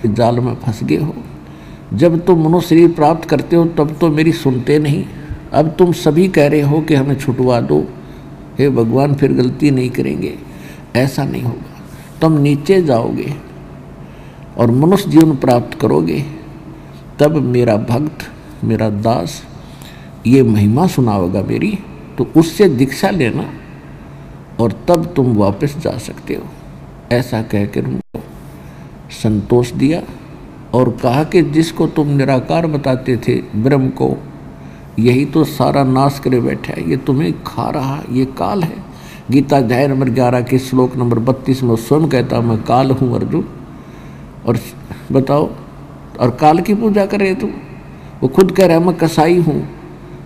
जाल में फंस गए हो। जब तुम मनुष्य शरीर प्राप्त करते हो तब तो मेरी सुनते नहीं, अब तुम सभी कह रहे हो कि हमें छुटवा दो। हे भगवान फिर गलती नहीं करेंगे, ऐसा नहीं होगा। तुम नीचे जाओगे और मनुष्य जीवन प्राप्त करोगे, तब मेरा भक्त मेरा दास ये महिमा सुनाओगा मेरी, तो उससे दीक्षा लेना और तब तुम वापस जा सकते हो। ऐसा कहकर उनको संतोष दिया और कहा कि जिसको तुम निराकार बताते थे ब्रह्म को, यही तो सारा नाश करे बैठा है, ये तुम्हें खा रहा, ये काल है। गीता अध्याय नंबर 11 के श्लोक नंबर 32 में स्वयं कहता मैं काल हूँ अर्जुन। और बताओ, और काल की पूजा कर रहे तुम? वो खुद कह रहा है मैं कसाई हूँ,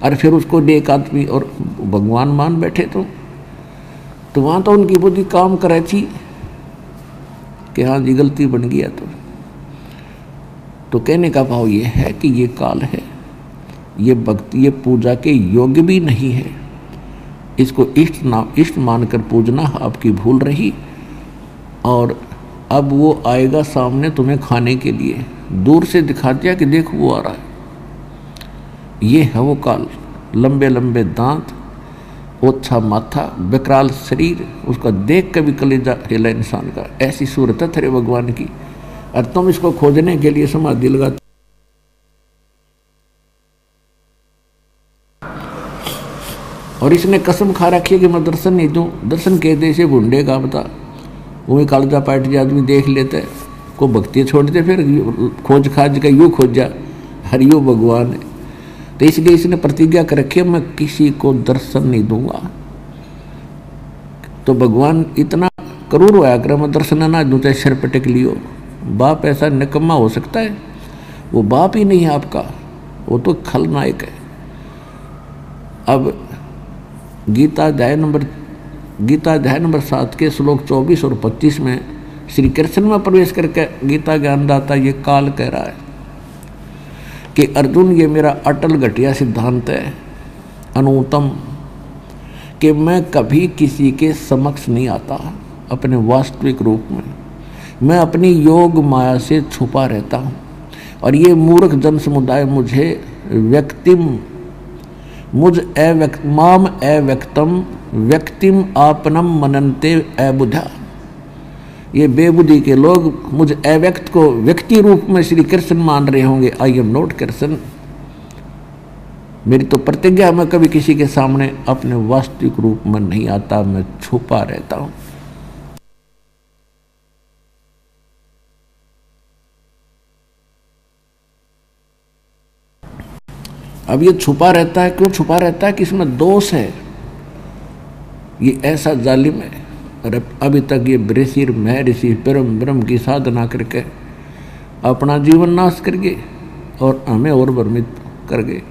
और फिर उसको एक आदमी और भगवान मान बैठे। तो वहाँ तो उनकी बुद्धि काम कर रही थी कि हाँ जी गलती बन गया। तो कहने का भाव ये है कि ये काल है, ये भक्ति ये पूजा के योग्य भी नहीं है। इसको इष्ट मानकर पूजना आपकी भूल रही, और अब वो आएगा सामने तुम्हें खाने के लिए। दूर से दिखा दिया कि देख वो आ रहा है, ये है वो काल। लंबे लंबे दांत, ओछा माथा, विकराल शरीर, उसका देख के भी कलेजा हिला इंसान का। ऐसी सूरत है तेरे भगवान की, और तुम इसको खोजने के लिए समाधि लगाते। और इसने कसम खा रखी है कि मैं दर्शन नहीं दूं। दर्शन कह दे से भूडे का बता, वही कालजा पार्टी आदमी देख लेते को भक्ति छोड़ते, फिर खोज खाज का यूँ खोजा हरियो भगवान है। तो इसलिए इसने प्रतिज्ञा कर रखी है मैं किसी को दर्शन नहीं दूंगा। तो भगवान इतना करूर होया कर, मैं दर्शन ना दूं चाहे सिर पे टेक लियो। बाप ऐसा निकम्मा हो सकता है? वो बाप ही नहीं है आपका, वो तो खलनायक है। अब गीता अध्याय नंबर 7 के श्लोक 24 और 25 में श्री कृष्ण में प्रवेश करके गीता ज्ञानदाता ये काल कह रहा है कि अर्जुन, ये मेरा अटल घटिया सिद्धांत है, अनुत्तम, कि मैं कभी किसी के समक्ष नहीं आता अपने वास्तविक रूप में। मैं अपनी योग माया से छुपा रहता हूँ, और ये मूर्ख जन समुदाय मुझे माम अव्यक्तम व्यक्तिम आपनम मनन्ते अबुधा। ये बेबुद्धि के लोग मुझ अव्यक्त को व्यक्ति रूप में श्री कृष्ण मान रहे होंगे। I am not Krishna. मेरी तो प्रतिज्ञा, मैं कभी किसी के सामने अपने वास्तविक रूप में नहीं आता, मैं छुपा रहता हूं। अब ये छुपा रहता है, क्यों छुपा रहता है? कि इसमें दोष है, ये ऐसा जालिम है। और अभी तक ये ऋषि महर्षि ब्रह्म की साधना करके अपना जीवन नाश कर गए और हमें और भ्रमित कर गए।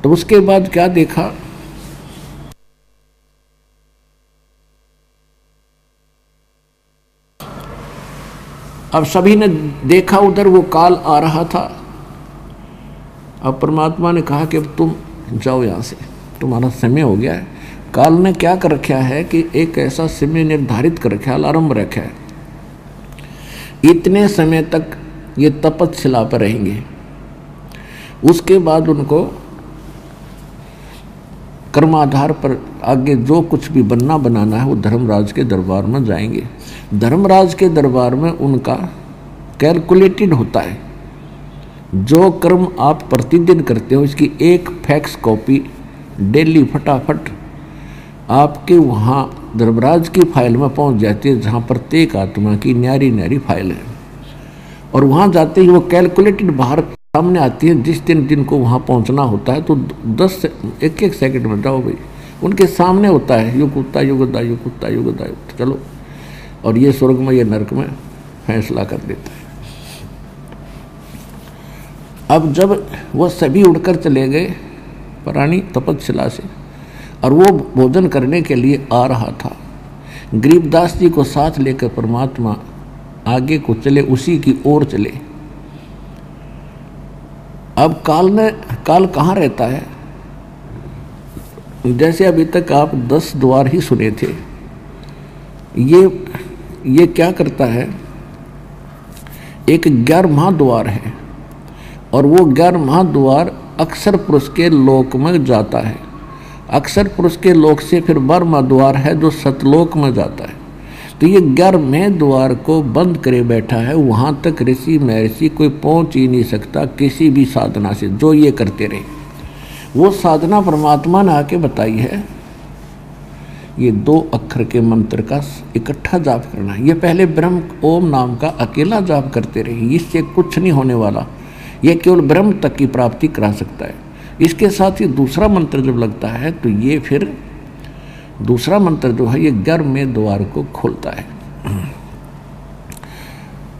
तो उसके बाद क्या देखा? अब सभी ने देखा उधर वो काल आ रहा था। अब परमात्मा ने कहा कि अब तुम जाओ यहाँ से, तुम्हारा समय हो गया है। काल ने क्या कर रखा है कि एक ऐसा समय निर्धारित कर रखा है, अलार्म रखा है, इतने समय तक ये तपस्या पर रहेंगे। उसके बाद उनको कर्माधार पर आगे जो कुछ भी बनाना है वो धर्मराज के दरबार में जाएंगे। धर्मराज के दरबार में उनका कैलकुलेटेड होता है। जो कर्म आप प्रतिदिन करते हो इसकी एक फैक्स कॉपी डेली फटाफट आपके वहाँ धर्मराज की फाइल में पहुँच जाती है, जहाँ प्रत्येक आत्मा की न्यारी न्यारी फाइल है। और वहाँ जाते ही वो कैलकुलेटेड बाहर सामने आती है। जिस दिन को वहाँ पहुँचना होता है तो 1 सेकंड में जाओ भाई, उनके सामने होता है युग उत्ता युगदा युग उत्ता युगदा युग, चलो। और ये स्वर्ग में ये नरक में फैसला कर देता है। अब जब वो सभी उड़कर चले गए प्राणी तपस्या से, और वो भोजन करने के लिए आ रहा था, गरीबदास जी को साथ लेकर परमात्मा आगे को चले, उसी की ओर चले। अब काल कहाँ रहता है? जैसे अभी तक आप 10 द्वार ही सुने थे, ये क्या करता है? एक 11वां द्वार है, और वो 11वां द्वार अक्षर पुरुष के लोक में जाता है। अक्षर पुरुष के लोक से फिर 12वां द्वार है जो सतलोक में जाता है। तो ये 11वें द्वार को बंद करे बैठा है। वहाँ तक ऋषि महर्षि कोई पहुँच ही नहीं सकता किसी भी साधना से, जो ये करते रहे। वो साधना परमात्मा ने आके बताई है, ये 2 अक्षर के मंत्र का इकट्ठा जाप करना है। ये पहले ब्रह्म ओम नाम का अकेला जाप करते रहे, इससे कुछ नहीं होने वाला। ये केवल ब्रह्म तक की प्राप्ति करा सकता है। इसके साथ ही दूसरा मंत्र जब लगता है तो ये फिर दूसरा मंत्र जो है ये 11वें द्वार को खोलता है।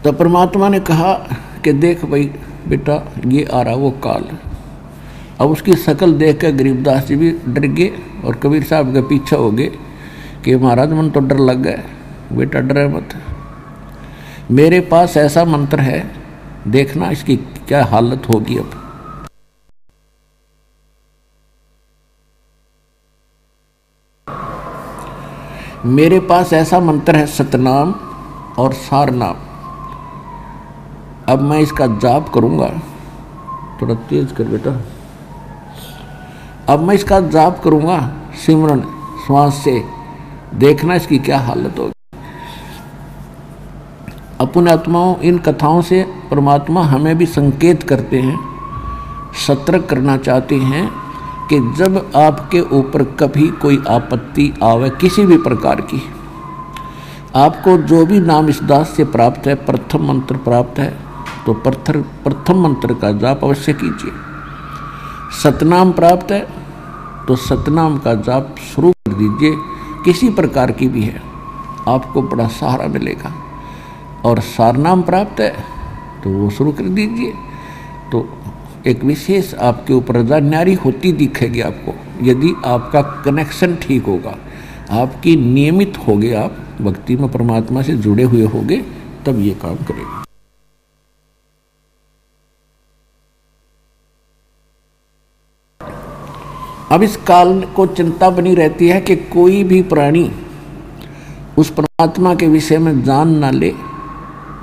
तो परमात्मा ने कहा कि देख भाई बेटा, ये आ रहा वो काल। अब उसकी शकल देख कर गरीबदास जी भी डर गए और कबीर साहब के पीछे हो गए कि महाराज मन तो डर लग गया। बेटा डरे मत, मेरे पास ऐसा मंत्र है, देखना इसकी क्या हालत होगी। अब मेरे पास ऐसा मंत्र है सतनाम और सारनाम। अब मैं इसका जाप करूंगा, थोड़ा तेज कर बेटा। अब मैं इसका जाप करूँगा सिमरन श्वास से, देखना इसकी क्या हालत होगी। अपने आत्माओं, इन कथाओं से परमात्मा हमें भी संकेत करते हैं, सतर्क करना चाहते हैं कि जब आपके ऊपर कभी कोई आपत्ति आवे किसी भी प्रकार की, आपको जो भी नाम इस दास से प्राप्त है, प्रथम मंत्र प्राप्त है, तो प्रथम मंत्र का जाप अवश्य कीजिए। सतनाम प्राप्त है तो सतनाम का जाप शुरू कर दीजिए, किसी प्रकार की भी है, आपको बड़ा सहारा मिलेगा। और सारनाम प्राप्त है तो वो शुरू कर दीजिए, तो एक विशेष आपके ऊपर रजा न्यारी होती दिखेगी आपको। यदि आपका कनेक्शन ठीक होगा, आपकी नियमित होगे, आप भक्ति में परमात्मा से जुड़े हुए होगे, तब ये काम करेगा। अब इस काल को चिंता बनी रहती है कि कोई भी प्राणी उस परमात्मा के विषय में जान ना ले,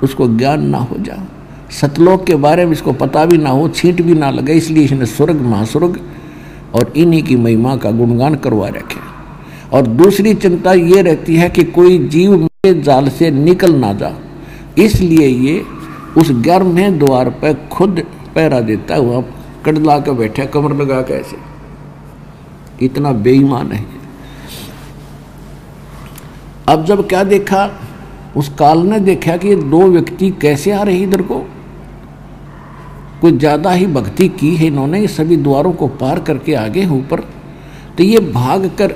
उसको ज्ञान ना हो जा, सतलोक के बारे में इसको पता भी ना हो, छींट भी ना लगे, इसलिए इसने स्वर्ग महास्वर्ग और इन्हीं की महिमा का गुणगान करवा रखे। और दूसरी चिंता ये रहती है कि कोई जीव मेरे जाल से निकल ना जा, इसलिए ये उस 11वें द्वार पर खुद पहरा देता है, वहाँ कड़ला कर बैठा, कमर लगा के ऐसे, इतना बेईमान है। अब जब क्या देखा, उस काल ने देखा कि ये 2 व्यक्ति कैसे आ रहे इधर को, कुछ ज़्यादा ही भक्ति की है इन्होंने, ये सभी द्वारों को पार करके आगे ऊपर, तो ये भाग कर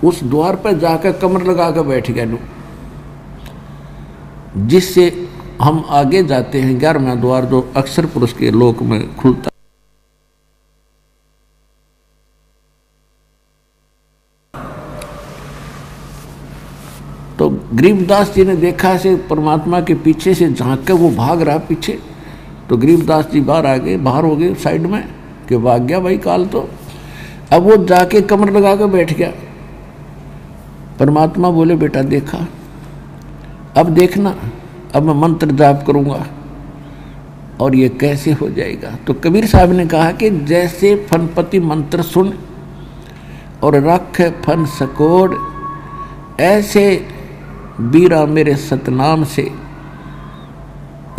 उस द्वार पर जाकर कमर लगा कर बैठ गया, जिससे हम आगे जाते हैं 11वां द्वार जो अक्षर पुरुष के लोक में खुलता। तो गरीबदास जी ने देखा से परमात्मा के पीछे से झांक कर वो भाग रहा पीछे, तो गरीबदास जी बाहर हो गए साइड में कि भाग गया भाई काल। तो अब वो जाके कमर लगा कर बैठ गया। परमात्मा बोले बेटा देखा, अब देखना, अब मैं मंत्र जाप करूंगा और ये कैसे हो जाएगा। तो कबीर साहब ने कहा कि जैसे फनपति मंत्र सुन और रख फन सकोड़, ऐसे बीरा मेरे सतनाम से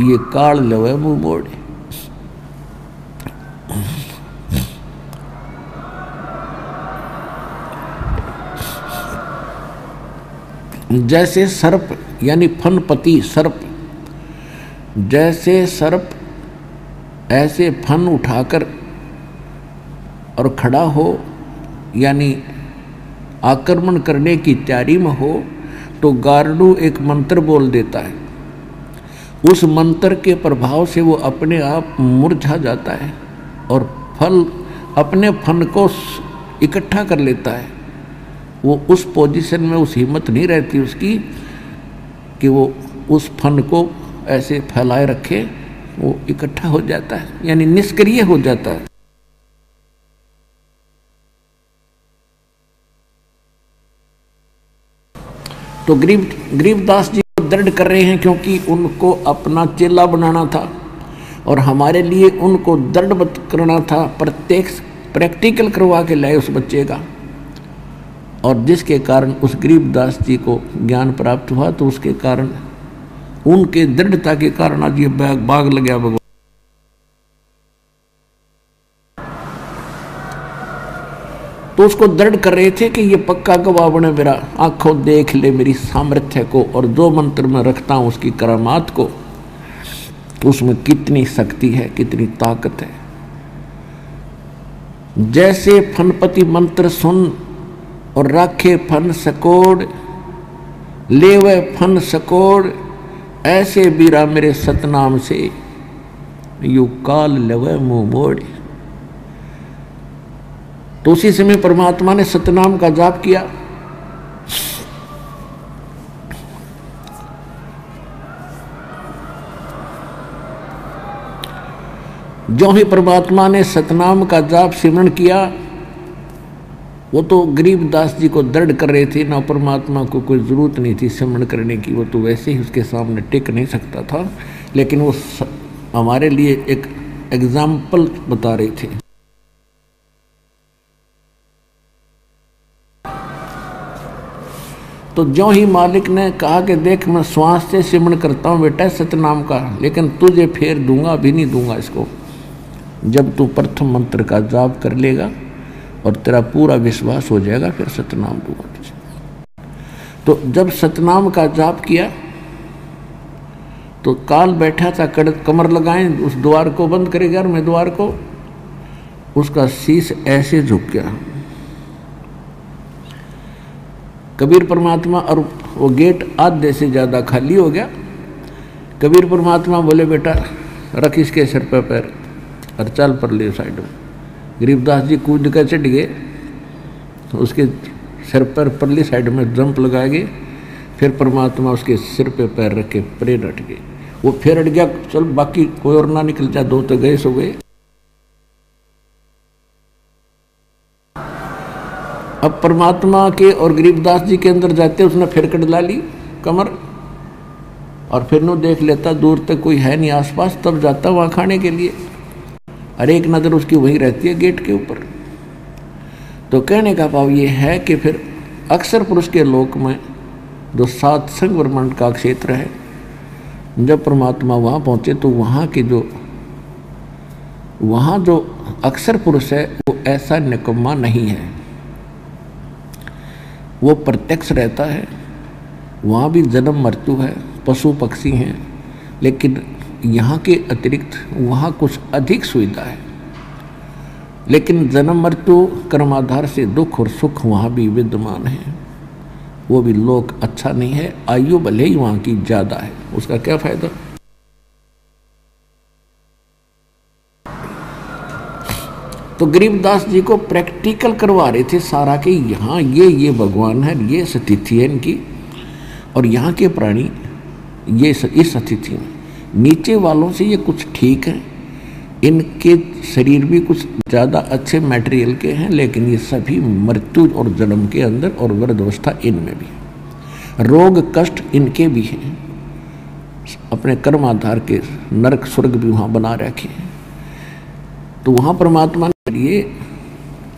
ये काल लवे मुंह मोड़े। जैसे सर्प यानी फनपति सर्प, जैसे सर्प ऐसे फन उठाकर और खड़ा हो, यानी आक्रमण करने की तैयारी में हो, तो गारुड़ एक मंत्र बोल देता है। उस मंत्र के प्रभाव से वो अपने आप मुरझा जाता है और अपने फन को इकट्ठा कर लेता है। वो उस पोजीशन में, उस हिम्मत नहीं रहती उसकी कि वो उस फन को ऐसे फैलाए रखे, वो इकट्ठा हो जाता है, यानी निष्क्रिय हो जाता है। तो गरीबदास जी को दृढ़ कर रहे हैं, क्योंकि उनको अपना चेला बनाना था और हमारे लिए उनको दृढ़ करना था, प्रैक्टिकल करवा के लाए उस बच्चे का। और जिसके कारण उस गरीबदास जी को ज्ञान प्राप्त हुआ, तो उसके कारण, उनके दृढ़ता के कारण आज ये बाग लग गया भगवान। तो उसको दृढ़ कर रहे थे कि ये पक्का गवाह बने मेरा, आंखों देख ले मेरी सामर्थ्य को, और जो मंत्र में रखता हूं उसकी करामात को, उसमें कितनी शक्ति है, कितनी ताकत है। जैसे फनपति मंत्र सुन और राखे फन सकोड़, लेवे फन सकोड़, ऐसे बीरा मेरे सतनाम से यू काल लवे मुंह मोड़। तो उसी समय परमात्मा ने सतनाम का जाप किया। जो ही परमात्मा ने सतनाम का जाप सिमरण किया, वो तो गरीबदास जी को दृढ़ कर रहे थे ना, परमात्मा को कोई जरूरत नहीं थी सिमरण करने की, वो तो वैसे ही उसके सामने टिक नहीं सकता था। लेकिन वो हमारे लिए एक एग्जाम्पल बता रहे थे। तो ज्यों ही मालिक ने कहा कि देख मैं श्वास से सिमरण करता हूँ बेटा सतनाम का, लेकिन तुझे फेर दूंगा, अभी नहीं दूंगा इसको, जब तू प्रथम मंत्र का जाप कर लेगा और तेरा पूरा विश्वास हो जाएगा फिर सतनाम दूंगा तुझे। तो जब सतनाम का जाप किया तो काल बैठा था, कमर लगाएं उस द्वार को बंद करे घर में द्वार को, उसका शीश ऐसे झुक गया। कबीर परमात्मा, और वो गेट आधे से ज़्यादा खाली हो गया। कबीर परमात्मा बोले बेटा रख इसके सिर पे पैर और चल पर ले साइड में। गरीबदास जी कूद कर चढ़ गए, उसके सिर पर परली साइड में जंप लगा गए। फिर परमात्मा उसके सिर पे पैर रख के परे हट गए। वो फिर हट गया, चल बाकी कोई और ना निकल जाए, दो तो गए सो गए। अब परमात्मा के और गरीबदास जी के अंदर जाते उसने फिर कट ली कमर, और फिर नो देख लेता दूर तक कोई है नहीं आसपास, तब जाता वहाँ खाने के लिए। और एक नज़र उसकी वहीं रहती है गेट के ऊपर। तो कहने का भाव ये है कि फिर अक्सर पुरुष के लोक में जो सात संग ब्रह्मांड का क्षेत्र है, जब परमात्मा वहाँ पहुँचे तो वहाँ जो अक्सर पुरुष है वो ऐसा निकम्मा नहीं है, वो प्रत्यक्ष रहता है। वहाँ भी जन्म मृत्यु है, पशु पक्षी हैं, लेकिन यहाँ के अतिरिक्त वहाँ कुछ अधिक सुविधा है। लेकिन जन्म मृत्यु कर्माधार से दुख और सुख वहाँ भी विद्यमान है। वो भी लोक अच्छा नहीं है, आयु भले ही वहाँ की ज़्यादा है, उसका क्या फायदा। तो गरीबदास जी को प्रैक्टिकल करवा रहे थे सारा कि यहाँ ये भगवान है, ये स्थिति है इनकी, और यहाँ के प्राणी ये इस स्थिति में, नीचे वालों से ये कुछ ठीक है, इनके शरीर भी कुछ ज़्यादा अच्छे मटेरियल के हैं, लेकिन ये सभी मृत्यु और जन्म के अंदर और वृद्धावस्था इनमें भी, रोग कष्ट इनके भी हैं, अपने कर्म आधार के नरक स्वर्ग भी वहाँ बना रखे हैं। तो वहाँ परमात्मा ने लिए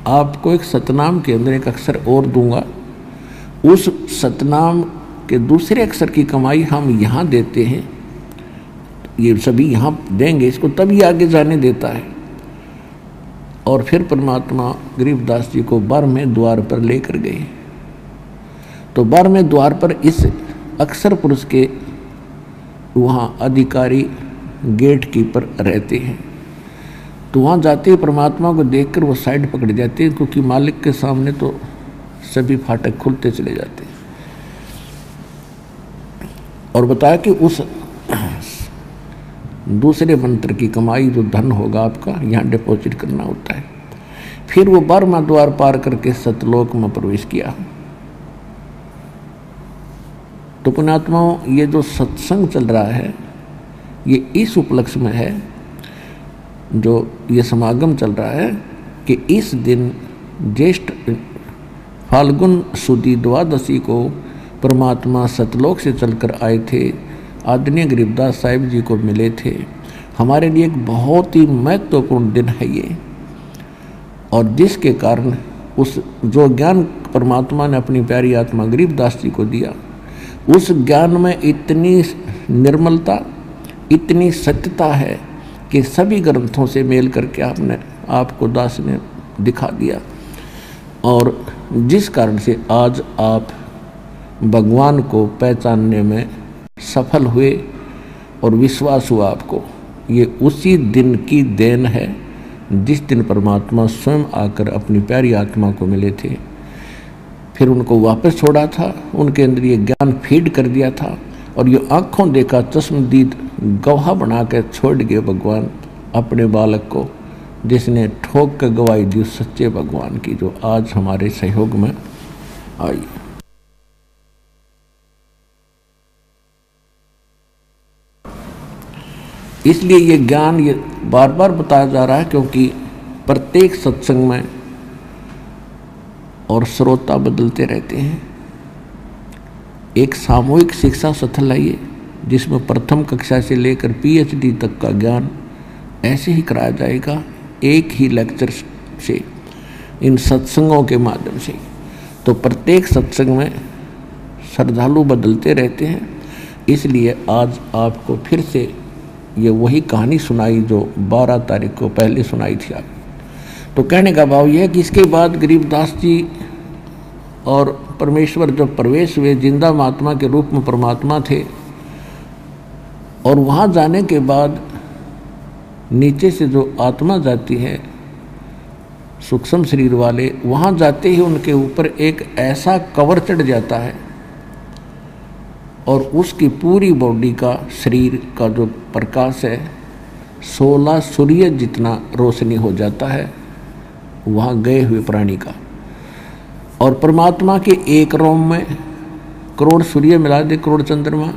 आपको एक सतनाम के अंदर एक अक्षर और दूंगा, उस सतनाम के दूसरे अक्षर की कमाई हम यहाँ देते हैं, ये सभी यहाँ देंगे इसको, तभी आगे जाने देता है। और फिर परमात्मा गरीबदास जी को 12वें द्वार पर लेकर गए। तो 12वें द्वार पर इस अक्षर पुरुष के वहाँ अधिकारी गेट कीपर रहते हैं। तो वहाँ जाते ही परमात्मा को देखकर वो साइड पकड़ जाते हैं, क्योंकि मालिक के सामने तो सभी फाटक खुलते चले जाते हैं। और बताया कि उस दूसरे मंत्र की कमाई जो धन होगा आपका यहाँ डिपॉजिट करना होता है। फिर वो 12वां द्वार पार करके सतलोक में प्रवेश किया। तो पुण्यात्माओं, ये जो सत्संग चल रहा है ये इस उपलक्ष्य में है, जो ये समागम चल रहा है कि इस दिन ज्येष्ठ फाल्गुन सुदी द्वादशी को परमात्मा सतलोक से चलकर आए थे, आदरणीय गरीबदास साहिब जी को मिले थे। हमारे लिए एक बहुत ही महत्वपूर्ण दिन है ये, और जिसके कारण उस जो ज्ञान परमात्मा ने अपनी प्यारी आत्मा गरीबदास जी को दिया, उस ज्ञान में इतनी निर्मलता, इतनी सत्यता है कि सभी ग्रंथों से मेल करके आपको दास ने दिखा दिया, और जिस कारण से आज आप भगवान को पहचानने में सफल हुए और विश्वास हुआ आपको। ये उसी दिन की देन है जिस दिन परमात्मा स्वयं आकर अपनी प्यारी आत्मा को मिले थे, फिर उनको वापस छोड़ा था, उनके अंदर ये ज्ञान फीड कर दिया था, और ये आँखों देखा चश्मदीद गवाह बना कर छोड़ गए भगवान अपने बालक को, जिसने ठोक कर गवाही दी सच्चे भगवान की, जो आज हमारे सहयोग में आई। इसलिए ये ज्ञान ये बार बार बताया जा रहा है, क्योंकि प्रत्येक सत्संग में और श्रोता बदलते रहते हैं। एक सामूहिक शिक्षा सथल है ये, जिसमें प्रथम कक्षा से लेकर PhD तक का ज्ञान ऐसे ही कराया जाएगा, एक ही लेक्चर से, इन सत्संगों के माध्यम से। तो प्रत्येक सत्संग में श्रद्धालु बदलते रहते हैं, इसलिए आज आपको फिर से ये वही कहानी सुनाई जो 12 तारीख को पहले सुनाई थी आप। तो कहने का भाव यह है कि इसके बाद गरीबदास जी और परमेश्वर जब प्रवेश हुए, जिंदा महात्मा के रूप में परमात्मा थे, और वहाँ जाने के बाद नीचे से जो आत्मा जाती है सूक्ष्म शरीर वाले, वहाँ जाते ही उनके ऊपर एक ऐसा कवर चढ़ जाता है और उसकी पूरी बॉडी का, शरीर का जो प्रकाश है 16 सूर्य जितना रोशनी हो जाता है वहाँ गए हुए प्राणी का। और परमात्मा के एक रोम में करोड़ सूर्य मिला दे, करोड़ चंद्रमा,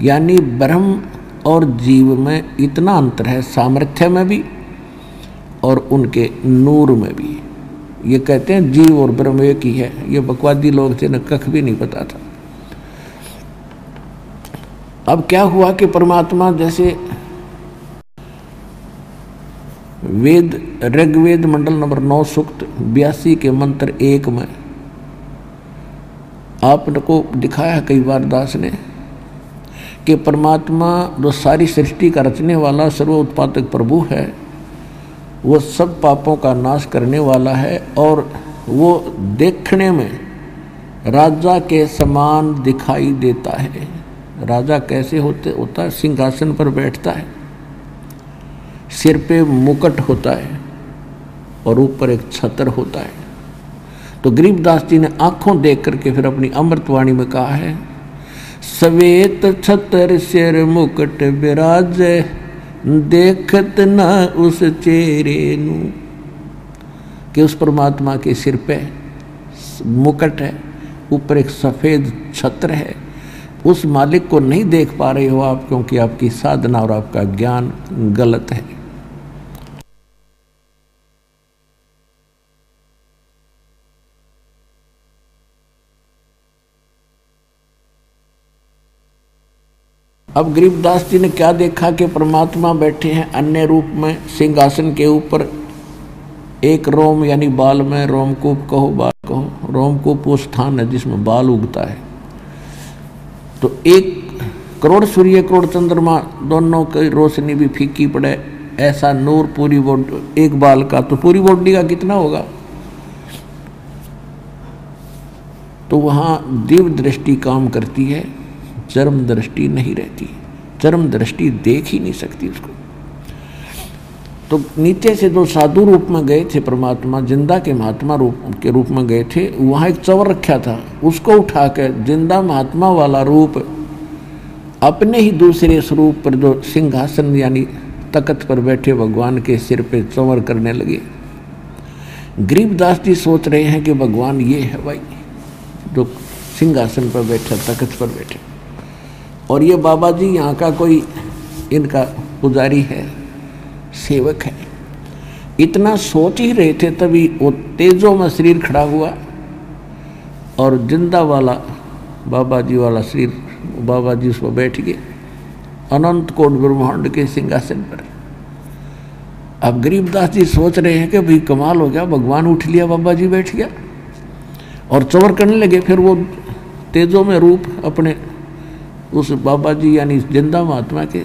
यानी ब्रह्म और जीव में इतना अंतर है, सामर्थ्य में भी और उनके नूर में भी। ये कहते हैं जीव और ब्रह्म एक ही है, ये बकवादी लोग थे, न कख भी नहीं पता था। अब क्या हुआ कि परमात्मा जैसे वेद, ऋग्वेद मंडल नंबर 9 सूक्त 82 के मंत्र 1 में आपको दिखाया कई बार दास ने कि परमात्मा जो सारी सृष्टि का रचने वाला सर्व उत्पादक प्रभु है, वो सब पापों का नाश करने वाला है और वो देखने में राजा के समान दिखाई देता है। राजा कैसे होता है? सिंहासन पर बैठता है, सिर पे मुकुट होता है और ऊपर एक छत्र होता है। तो गरीबदास जी ने आंखों देख करके फिर अपनी अमृतवाणी में कहा है, सवेत छत्र सिर मुकुट विराज, देखत न उस चेहरे नू, कि उस परमात्मा के सिर पे मुकुट है, ऊपर एक सफ़ेद छत्र है। उस मालिक को नहीं देख पा रहे हो आप, क्योंकि आपकी साधना और आपका ज्ञान गलत है। अब गरीबदास जी ने क्या देखा कि परमात्मा बैठे हैं अन्य रूप में सिंहासन के ऊपर, एक रोम यानी बाल में, रोमकूप कहो बाल कहो, रोमकूप वो स्थान है जिसमें बाल उगता है। तो 1 करोड़ सूर्य करोड़ चंद्रमा दोनों की रोशनी भी फीकी पड़े, ऐसा नूर पूरी बॉडी, एक बाल का तो पूरी बॉडी का कितना होगा। तो वहाँ दिव्य दृष्टि काम करती है, चरम दृष्टि नहीं रहती। चरम दृष्टि देख ही नहीं सकती उसको। तो नीचे से जो साधु रूप में गए थे परमात्मा, जिंदा के महात्मा के रूप में गए थे, वहाँ एक चवर रखा था, उसको उठाकर जिंदा महात्मा वाला रूप अपने ही दूसरे स्वरूप पर जो सिंहासन यानी तख्त पर बैठे भगवान के सिर पे चवर करने लगे। गरीबदास जी सोच रहे हैं कि भगवान ये है भाई जो सिंहासन पर बैठा, तख्त पर बैठे, और ये बाबा जी यहाँ का कोई इनका पुजारी है, सेवक है। इतना सोच ही रहे थे तभी वो तेजों में शरीर खड़ा हुआ और जिंदा वाला बाबा जी वाला शरीर, बाबा जी उस पर बैठ गए अनंत कोट ब्रह्मांड के सिंहासन पर। अब गरीबदास जी सोच रहे हैं कि भाई कमाल हो गया, भगवान उठ लिया, बाबा जी बैठ गया, और चवर करने लगे। फिर वो तेजों में रूप अपने उस बाबा जी यानी जिंदा महात्मा के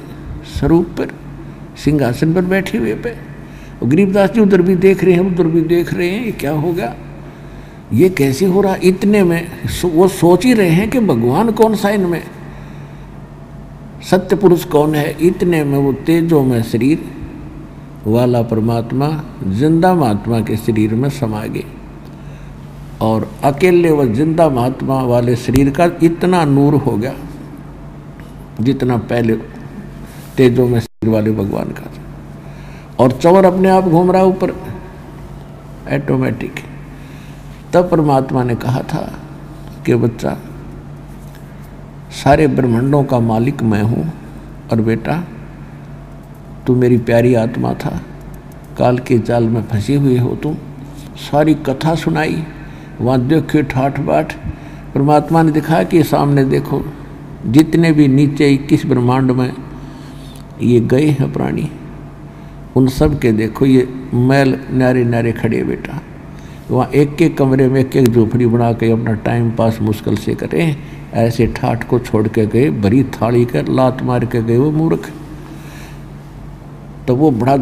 स्वरूप पर सिंहासन पर बैठे हुए पे, गरीबदास जी उधर भी देख रहे हैं, उधर भी देख रहे हैं, ये क्या होगा, ये कैसे हो रहा। इतने में वो सोच ही रहे हैं कि भगवान कौन सा इनमें, सत्य पुरुष कौन है। इतने में वो तेजों में शरीर वाला परमात्मा जिंदा महात्मा के शरीर में समा गए, और अकेले वह जिंदा महात्मा वाले शरीर का इतना नूर हो गया जितना पहले तेजों में शरीर वाले भगवान का था। और चवर अपने आप घूम रहा ऊपर ऑटोमेटिक। तब परमात्मा ने कहा था कि बच्चा, सारे ब्रह्मांडों का मालिक मैं हूँ, और बेटा तू मेरी प्यारी आत्मा था, काल के जाल में फंसे हुए हो तुम। सारी कथा सुनाई, वहाँ देखो ठाठ बाट। परमात्मा ने दिखाया कि सामने देखो जितने भी नीचे 21 ब्रह्मांड में ये गए हैं प्राणी, उन सब के देखो ये मैल नारे नारे खड़े बेटा, वहाँ एक एक कमरे में एक एक झोपड़ी बना के अपना टाइम पास मुश्किल से करें। ऐसे ठाठ को छोड़ के गए, भरी थाली कर लात मार के गए वो मूर्ख। तो वो बड़ा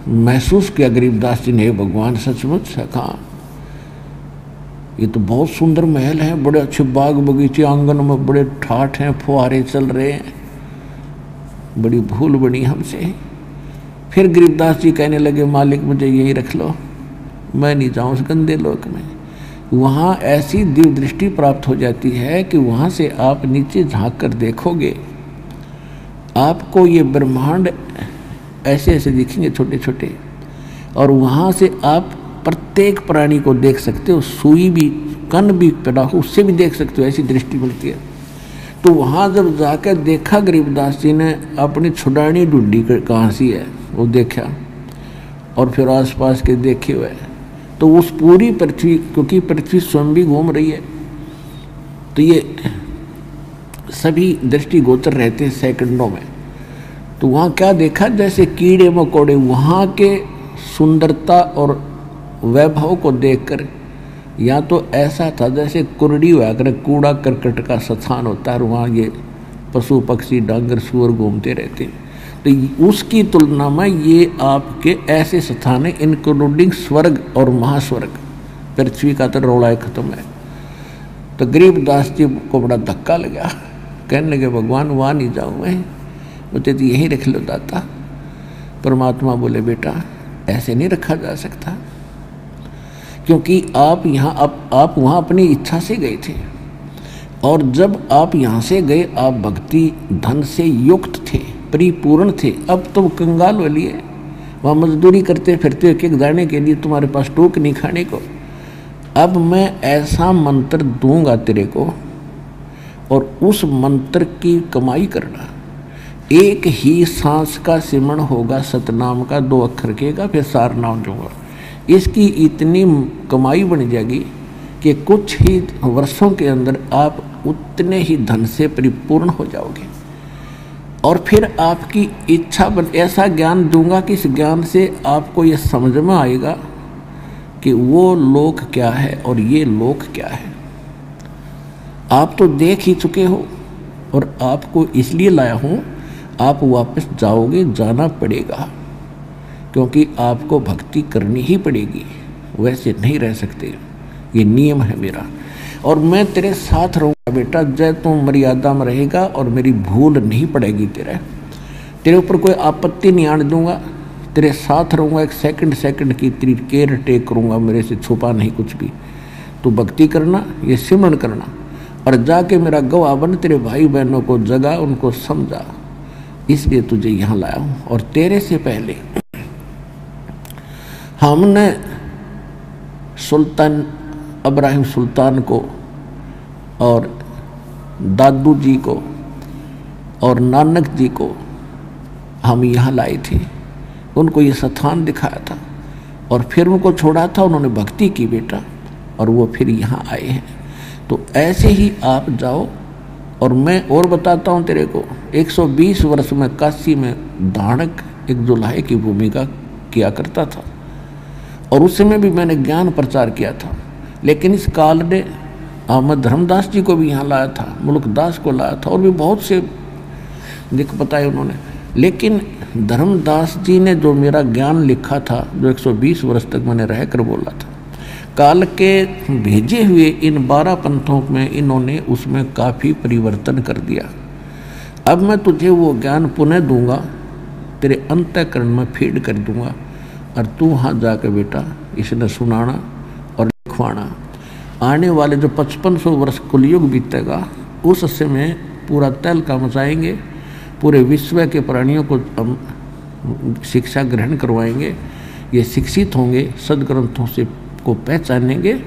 महसूस किया गरीबदास जी ने, भगवान सचमुच कहा ये तो बहुत सुंदर महल है, बड़े अच्छे बाग बगीचे, आंगन में बड़े ठाठ हैं, फुहारे चल रहे हैं, बड़ी भूल बनी हमसे। फिर गरीबदास जी कहने लगे मालिक मुझे यहीं रख लो, मैं नहीं जाऊँ उस गंदे लोक में। वहाँ ऐसी दिव्य दृष्टि प्राप्त हो जाती है कि वहाँ से आप नीचे झांक कर देखोगे, आपको ये ब्रह्मांड ऐसे ऐसे दिखेंगे छोटे छोटे, और वहाँ से आप प्रत्येक प्राणी को देख सकते हो, सुई भी कण भी पैदा हो उससे भी देख सकते हो, ऐसी दृष्टि मिलती है। तो वहाँ जब जाकर देखा गरीबदास जी ने, अपनी छुड़ानी ढूंढी कहाँ सी है वो देखा, और फिर आसपास के देखे हुए, तो उस पूरी पृथ्वी, क्योंकि पृथ्वी स्वयं भी घूम रही है, तो ये सभी दृष्टि गोचर रहते हैं सेकंडों में। तो वहाँ क्या देखा, जैसे कीड़े मकोड़े वहाँ के सुंदरता और वैभव को देखकर, या तो ऐसा था जैसे कुरड़ी हुआ कर कूड़ा करकट का स्थान होता है, वहाँ ये पशु पक्षी डांगर सूअर घूमते रहते हैं। तो उसकी तुलना में ये आपके ऐसे स्थान है, इंक्लूडिंग स्वर्ग और महास्वर्ग, पृथ्वी का तो रौला खत्म है। तो गरीबदास जी को बड़ा धक्का लगा, कहने लगे भगवान वहाँ नहीं जाऊँ मैं, मुझे तो यहीं रख लो दाता। परमात्मा बोले बेटा ऐसे नहीं रखा जा सकता, क्योंकि आप यहाँ आप वहाँ अपनी इच्छा से गए थे, और जब आप यहाँ से गए आप भक्ति धन से युक्त थे, परिपूर्ण थे। अब तो कंगाल वाली है, वहाँ मजदूरी करते फिरते एक एक दाने के लिए, तुम्हारे पास टोक नहीं खाने को। अब मैं ऐसा मंत्र दूंगा तेरे को, और उस मंत्र की कमाई करना, एक ही सांस का सिमरण होगा सतनाम का, 2 अक्षर के का, फिर सार नाम दूंगा। इसकी इतनी कमाई बन जाएगी कि कुछ ही वर्षों के अंदर आप उतने ही धन से परिपूर्ण हो जाओगे। और फिर आपकी इच्छा बन, ऐसा ज्ञान दूंगा कि इस ज्ञान से आपको ये समझ में आएगा कि वो लोक क्या है और ये लोक क्या है। आप तो देख ही चुके हो, और आपको इसलिए लाया हूँ, आप वापस जाओगे, जाना पड़ेगा, क्योंकि आपको भक्ति करनी ही पड़ेगी, वैसे नहीं रह सकते, ये नियम है मेरा। और मैं तेरे साथ रहूँगा बेटा, जय तू मर्यादा में रहेगा और मेरी भूल नहीं पड़ेगी, तेरे ऊपर कोई आपत्ति नहीं आने दूंगा, तेरे साथ रहूँगा, एक सेकंड सेकंड की तेरी केयर टेक करूँगा, मेरे से छुपा नहीं कुछ भी। तू भक्ति करना, ये सिमरण करना, और जाके मेरा गवाह बन, तेरे भाई बहनों को जगा, उनको समझा, इसलिए तुझे यहाँ लाया हूँ। और तेरे से पहले हमने सुल्तान इब्राहिम सुल्तान को और दादू जी को और नानक जी को हम यहाँ लाए थे, उनको ये स्थान दिखाया था, और फिर उनको छोड़ा था, उन्होंने भक्ति की बेटा, और वो फिर यहाँ आए हैं। तो ऐसे ही आप जाओ। और मैं और बताता हूँ तेरे को, 120 वर्ष में काशी में धाणक एक जुलाहे की भूमिका किया करता था, और उस समय भी मैंने ज्ञान प्रचार किया था। लेकिन इस काल ने अहमद धर्मदास जी को भी यहाँ लाया था, मुल्कदास को लाया था, और भी बहुत से दिख बताए उन्होंने। लेकिन धर्मदास जी ने जो मेरा ज्ञान लिखा था, जो 120 वर्ष तक मैंने रहकर बोला था, काल के भेजे हुए इन 12 पंथों में इन्होंने उसमें काफ़ी परिवर्तन कर दिया। अब मैं तुझे वो ज्ञान पुनः दूंगा, तेरे अंतःकरण में फीड कर दूंगा, और तू वहाँ जाकर बेटा इसने सुनाना और लिखवाना। आने वाले जो 5500 वर्ष कुलयुग बीतेगा, उस समय पूरा तहलका मचाएंगे, पूरे विश्व के प्राणियों को हम शिक्षा ग्रहण करवाएंगे, ये शिक्षित होंगे, सदग्रंथों से को पहचानेंगे,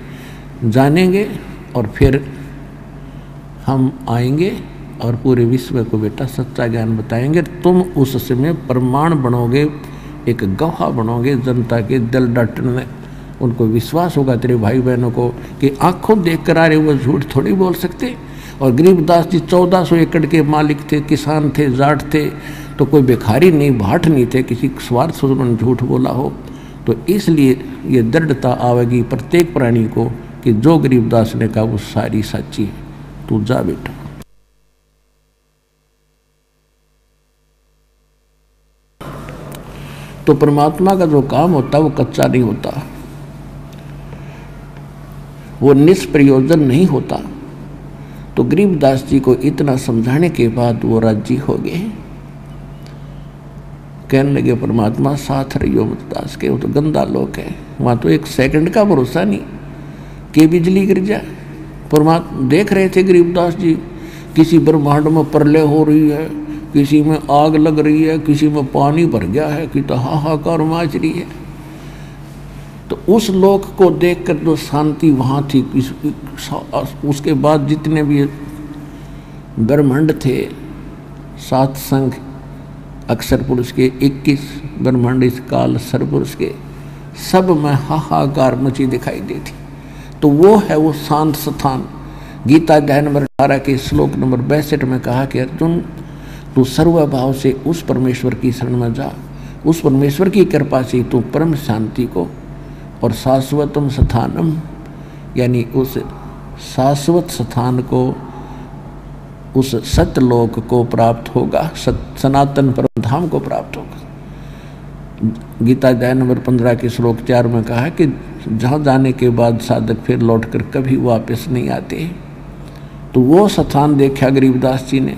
जानेंगे, और फिर हम आएंगे और पूरे विश्व को बेटा सच्चा ज्ञान बताएंगे। तुम उस समय प्रमाण बनोगे, एक गवाह बनोगे जनता के दिल डटने, उनको विश्वास होगा तेरे भाई बहनों को कि आंखों देख कर आ रहे वो झूठ थोड़ी बोल सकते। और गरीबदास जी 1400 एकड़ के मालिक थे, किसान थे, जाट थे, तो कोई भिखारी नहीं, भाट नहीं थे, किसी स्वार्थ से उन्होंने झूठ बोला हो। तो इसलिए ये दृढ़ता आवेगी प्रत्येक प्राणी को कि जो गरीबदास ने कहा वो सारी सच्ची है, तू जा बेटा। तो परमात्मा का जो काम होता है वो कच्चा नहीं होता, वो निष्प्रयोजन नहीं होता। तो गरीबदास जी को इतना समझाने के बाद वो राजी हो गए। कहने लगे परमात्मा साथ रहियो मत दास के, वो तो गंदा लोग है, वहाँ तो एक सेकंड का भरोसा नहीं कि बिजली गिर जाए। परमात्मा देख रहे थे गरीबदास जी, किसी ब्रह्मांड में प्रलय हो रही है, किसी में आग लग रही है, किसी में पानी भर गया है, कि तो हाहाकार मच रही है। तो उस लोक को देखकर जो शांति वहाँ थी, उसके बाद जितने भी ब्रह्मांड थे, 7 संघ अक्षर पुरुष के, 21 ब्रह्मांड इस काल सरपुरुष के, सब में हाहाकार मची दिखाई देती। तो वो है वो शांत स्थान। गीता अध्याय नंबर 18 के श्लोक नंबर 62 में कहा कि अर्जुन तू सर्वभाव से उस परमेश्वर की शरण में जा, उस परमेश्वर की कृपा से तू परम शांति को और शाश्वतम स्थानम यानी उस शाश्वत स्थान को, उस सत्यलोक को प्राप्त होगा, सनातन परम धाम को प्राप्त होगा। गीता अध्याय नंबर 15 के श्लोक 4 में कहा कि जहाँ जाने के बाद साधक फिर लौटकर कभी वापस नहीं आते। तो वो स्थान देखा गरीबदास जी ने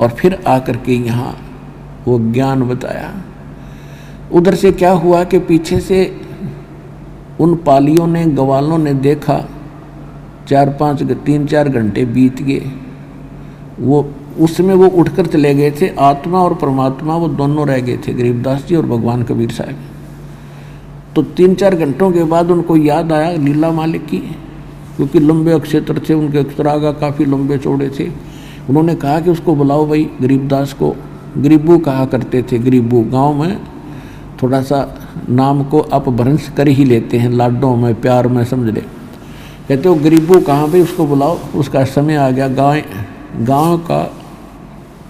और फिर आकर के यहाँ वो ज्ञान बताया। उधर से क्या हुआ कि पीछे से उन पालियों ने, गवालों ने देखा 3-4 घंटे बीत गए। वो उसमें वो उठकर चले गए थे, आत्मा और परमात्मा वो दोनों रह गए थे, गरीबदास जी और भगवान कबीर साहब। तो 3-4 घंटों के बाद उनको याद आया लीला मालिक की, क्योंकि लंबे क्षेत्र थे उनके, अक्षरागा काफ़ी लंबे चौड़े थे। उन्होंने कहा कि उसको बुलाओ भाई गरीबदास को। गरीबू कहा करते थे, गरीबू गांव में थोड़ा सा नाम को अपभ्रंश कर ही लेते हैं, लाडों में प्यार में समझ ले। कहते हो गरीबू कहाँ भाई, उसको बुलाओ, उसका समय आ गया गाँव का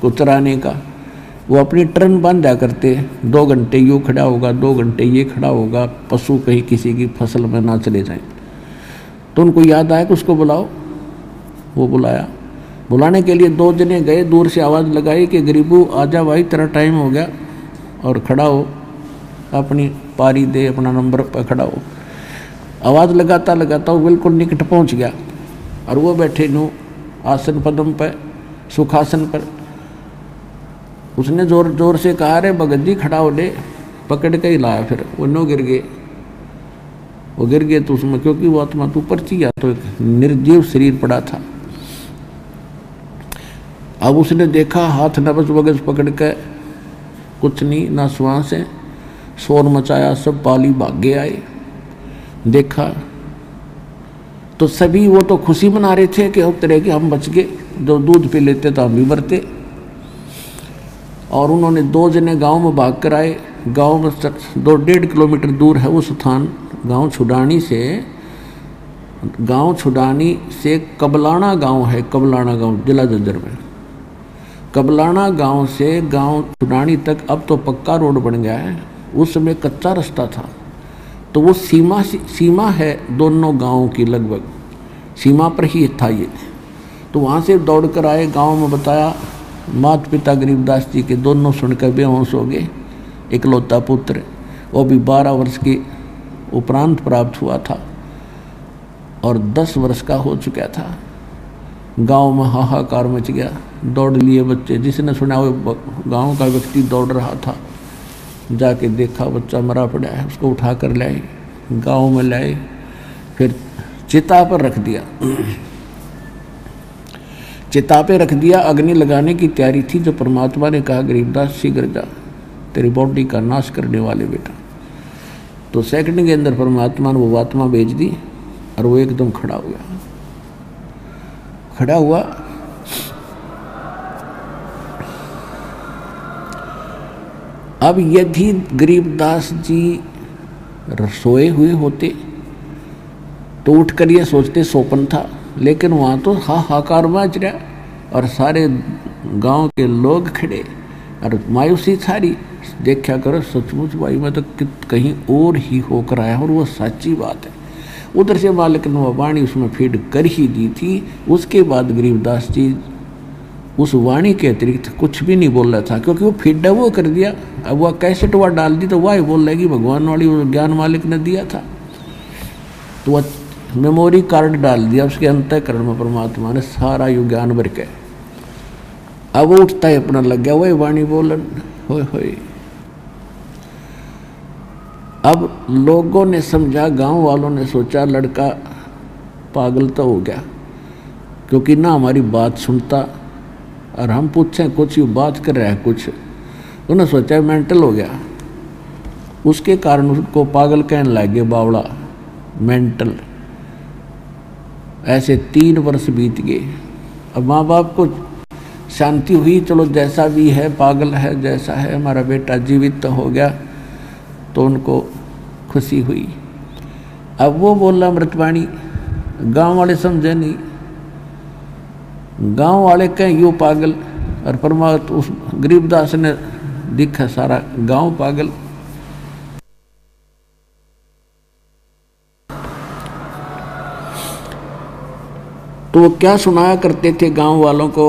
को चराने का। वो अपनी टर्न बांधा करते, 2 घंटे यूँ खड़ा होगा, 2 घंटे ये खड़ा होगा, पशु कहीं किसी की फसल में ना चले जाएं। तो उनको याद आया कि उसको बुलाओ। वो बुलाया, बुलाने के लिए 2 जने गए, दूर से आवाज़ लगाई कि गरीबू आजा भाई, तेरा टाइम हो गया और खड़ा हो, अपनी पारी दे, अपना नंबर पर खड़ा हो। आवाज़ लगाता लगाता वो बिल्कुल निकट पहुंच गया और वो बैठे नो आसन पदम पर, सुखासन पर। उसने जोर जोर से कहा रे भगत जी खड़ा हो ले, पकड़ के ही लाया। फिर वो नो गिर गए। वो गिर गए तो उसमें, क्योंकि वो आत्मा तो ऊपर थी, या तो एक निर्जीव शरीर पड़ा था। अब उसने देखा हाथ नबज वगज पकड़ के, कुछ नहीं, ना श्वास है, शोर मचाया, सब पाली भागे आए। देखा तो सभी वो तो खुशी मना रहे थे कि उस तरह के हम बच गए, जो दूध पी लेते तो हम भी मरते। और उन्होंने 2 जने गांव में भाग कर आए। गांव में 2-1.5 किलोमीटर दूर है वो स्थान। गांव छुडानी से कबलाना गांव है, कबलाना गांव जिला झज्जर में। कबलाना गांव से गांव छुडानी तक अब तो पक्का रोड बन गया है, उस समय कच्चा रास्ता था। तो वो सीमा है दोनों गांवों की, लगभग सीमा पर ही था ये। तो वहाँ से दौड़ कर आए, गांव में बताया। माता पिता गरीबदास जी के दोनों सुनकर बेहोश हो गए। इकलौता पुत्र, वो भी 12 वर्ष के उपरांत प्राप्त हुआ था और 10 वर्ष का हो चुका था। गांव में हाहाकार मच गया, दौड़ लिए बच्चे। जिसने सुना वो गांव का व्यक्ति दौड़ रहा था, जाके देखा बच्चा मरा पड़ा है, उसको उठा कर लाए, गांव में लाए, फिर चिता पर रख दिया। चिता पे रख दिया, अग्नि लगाने की तैयारी थी। जो परमात्मा ने कहा गरीबदास शीघ्र जा, तेरी बॉडी का नाश करने वाले बेटा। तो सेकंड के अंदर परमात्मा ने वो आत्मा भेज दी और वो एकदम खड़ा हुआ। अब यदि गरीबदास जी सोए हुए होते तो उठकर ये सोचते सोपन था, लेकिन वहाँ तो हाहाकार मच रहा और सारे गांव के लोग खड़े और मायूसी सारी देखा करो, सचमुच भाई मैं तो कहीं और ही होकर आया, और वो सच्ची बात है। उधर से मालिक ने वाणी उसमें फीड कर ही दी थी। उसके बाद गरीबदास जी उस वाणी के अतिरिक्त कुछ भी नहीं बोल रहा था, क्योंकि वो फीड वो कर दिया। अब वह कैसेट वह डाल दी तो वह बोल रही भगवान वाली ज्ञान मालिक ने दिया था, तो वह मेमोरी कार्ड डाल दिया उसके अंतःकरण में, परमात्मा ने सारा यु ज्ञान भर के। अब वो उठता है अपना लग गया वही वाणी बोलन होय होय। अब लोगों ने समझा, गांव वालों ने सोचा लड़का पागल तो हो गया, क्योंकि ना हमारी बात सुनता, और हम पूछें कुछ यू बात कर रहा है कुछ, उन्होंने सोचा मेंटल हो गया। उसके कारण उसको पागल कहने लगे, बावड़ा, मेंटल। ऐसे 3 वर्ष बीत गए। अब माँ बाप को शांति हुई, चलो जैसा भी है पागल है, जैसा है हमारा बेटा जीवित तो हो गया, तो उनको खुशी हुई। अब वो बोला अमृतवाणी, गांव वाले समझे नहीं, गांव वाले कहें यू पागल, और परमात्मा उस गरीबदास ने दिखा सारा गांव पागल। तो वो क्या सुनाया करते थे गांव वालों को,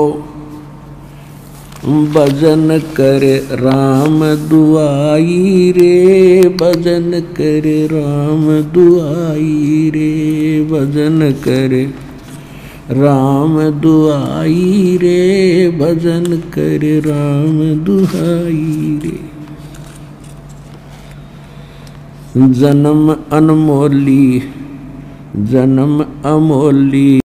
भजन कर राम दुआई रे, भजन कर राम दुआई रे, भजन कर राम दुआई रे, भजन कर राम दुआई रे। जन्म अनमोली, जन्म अमोली।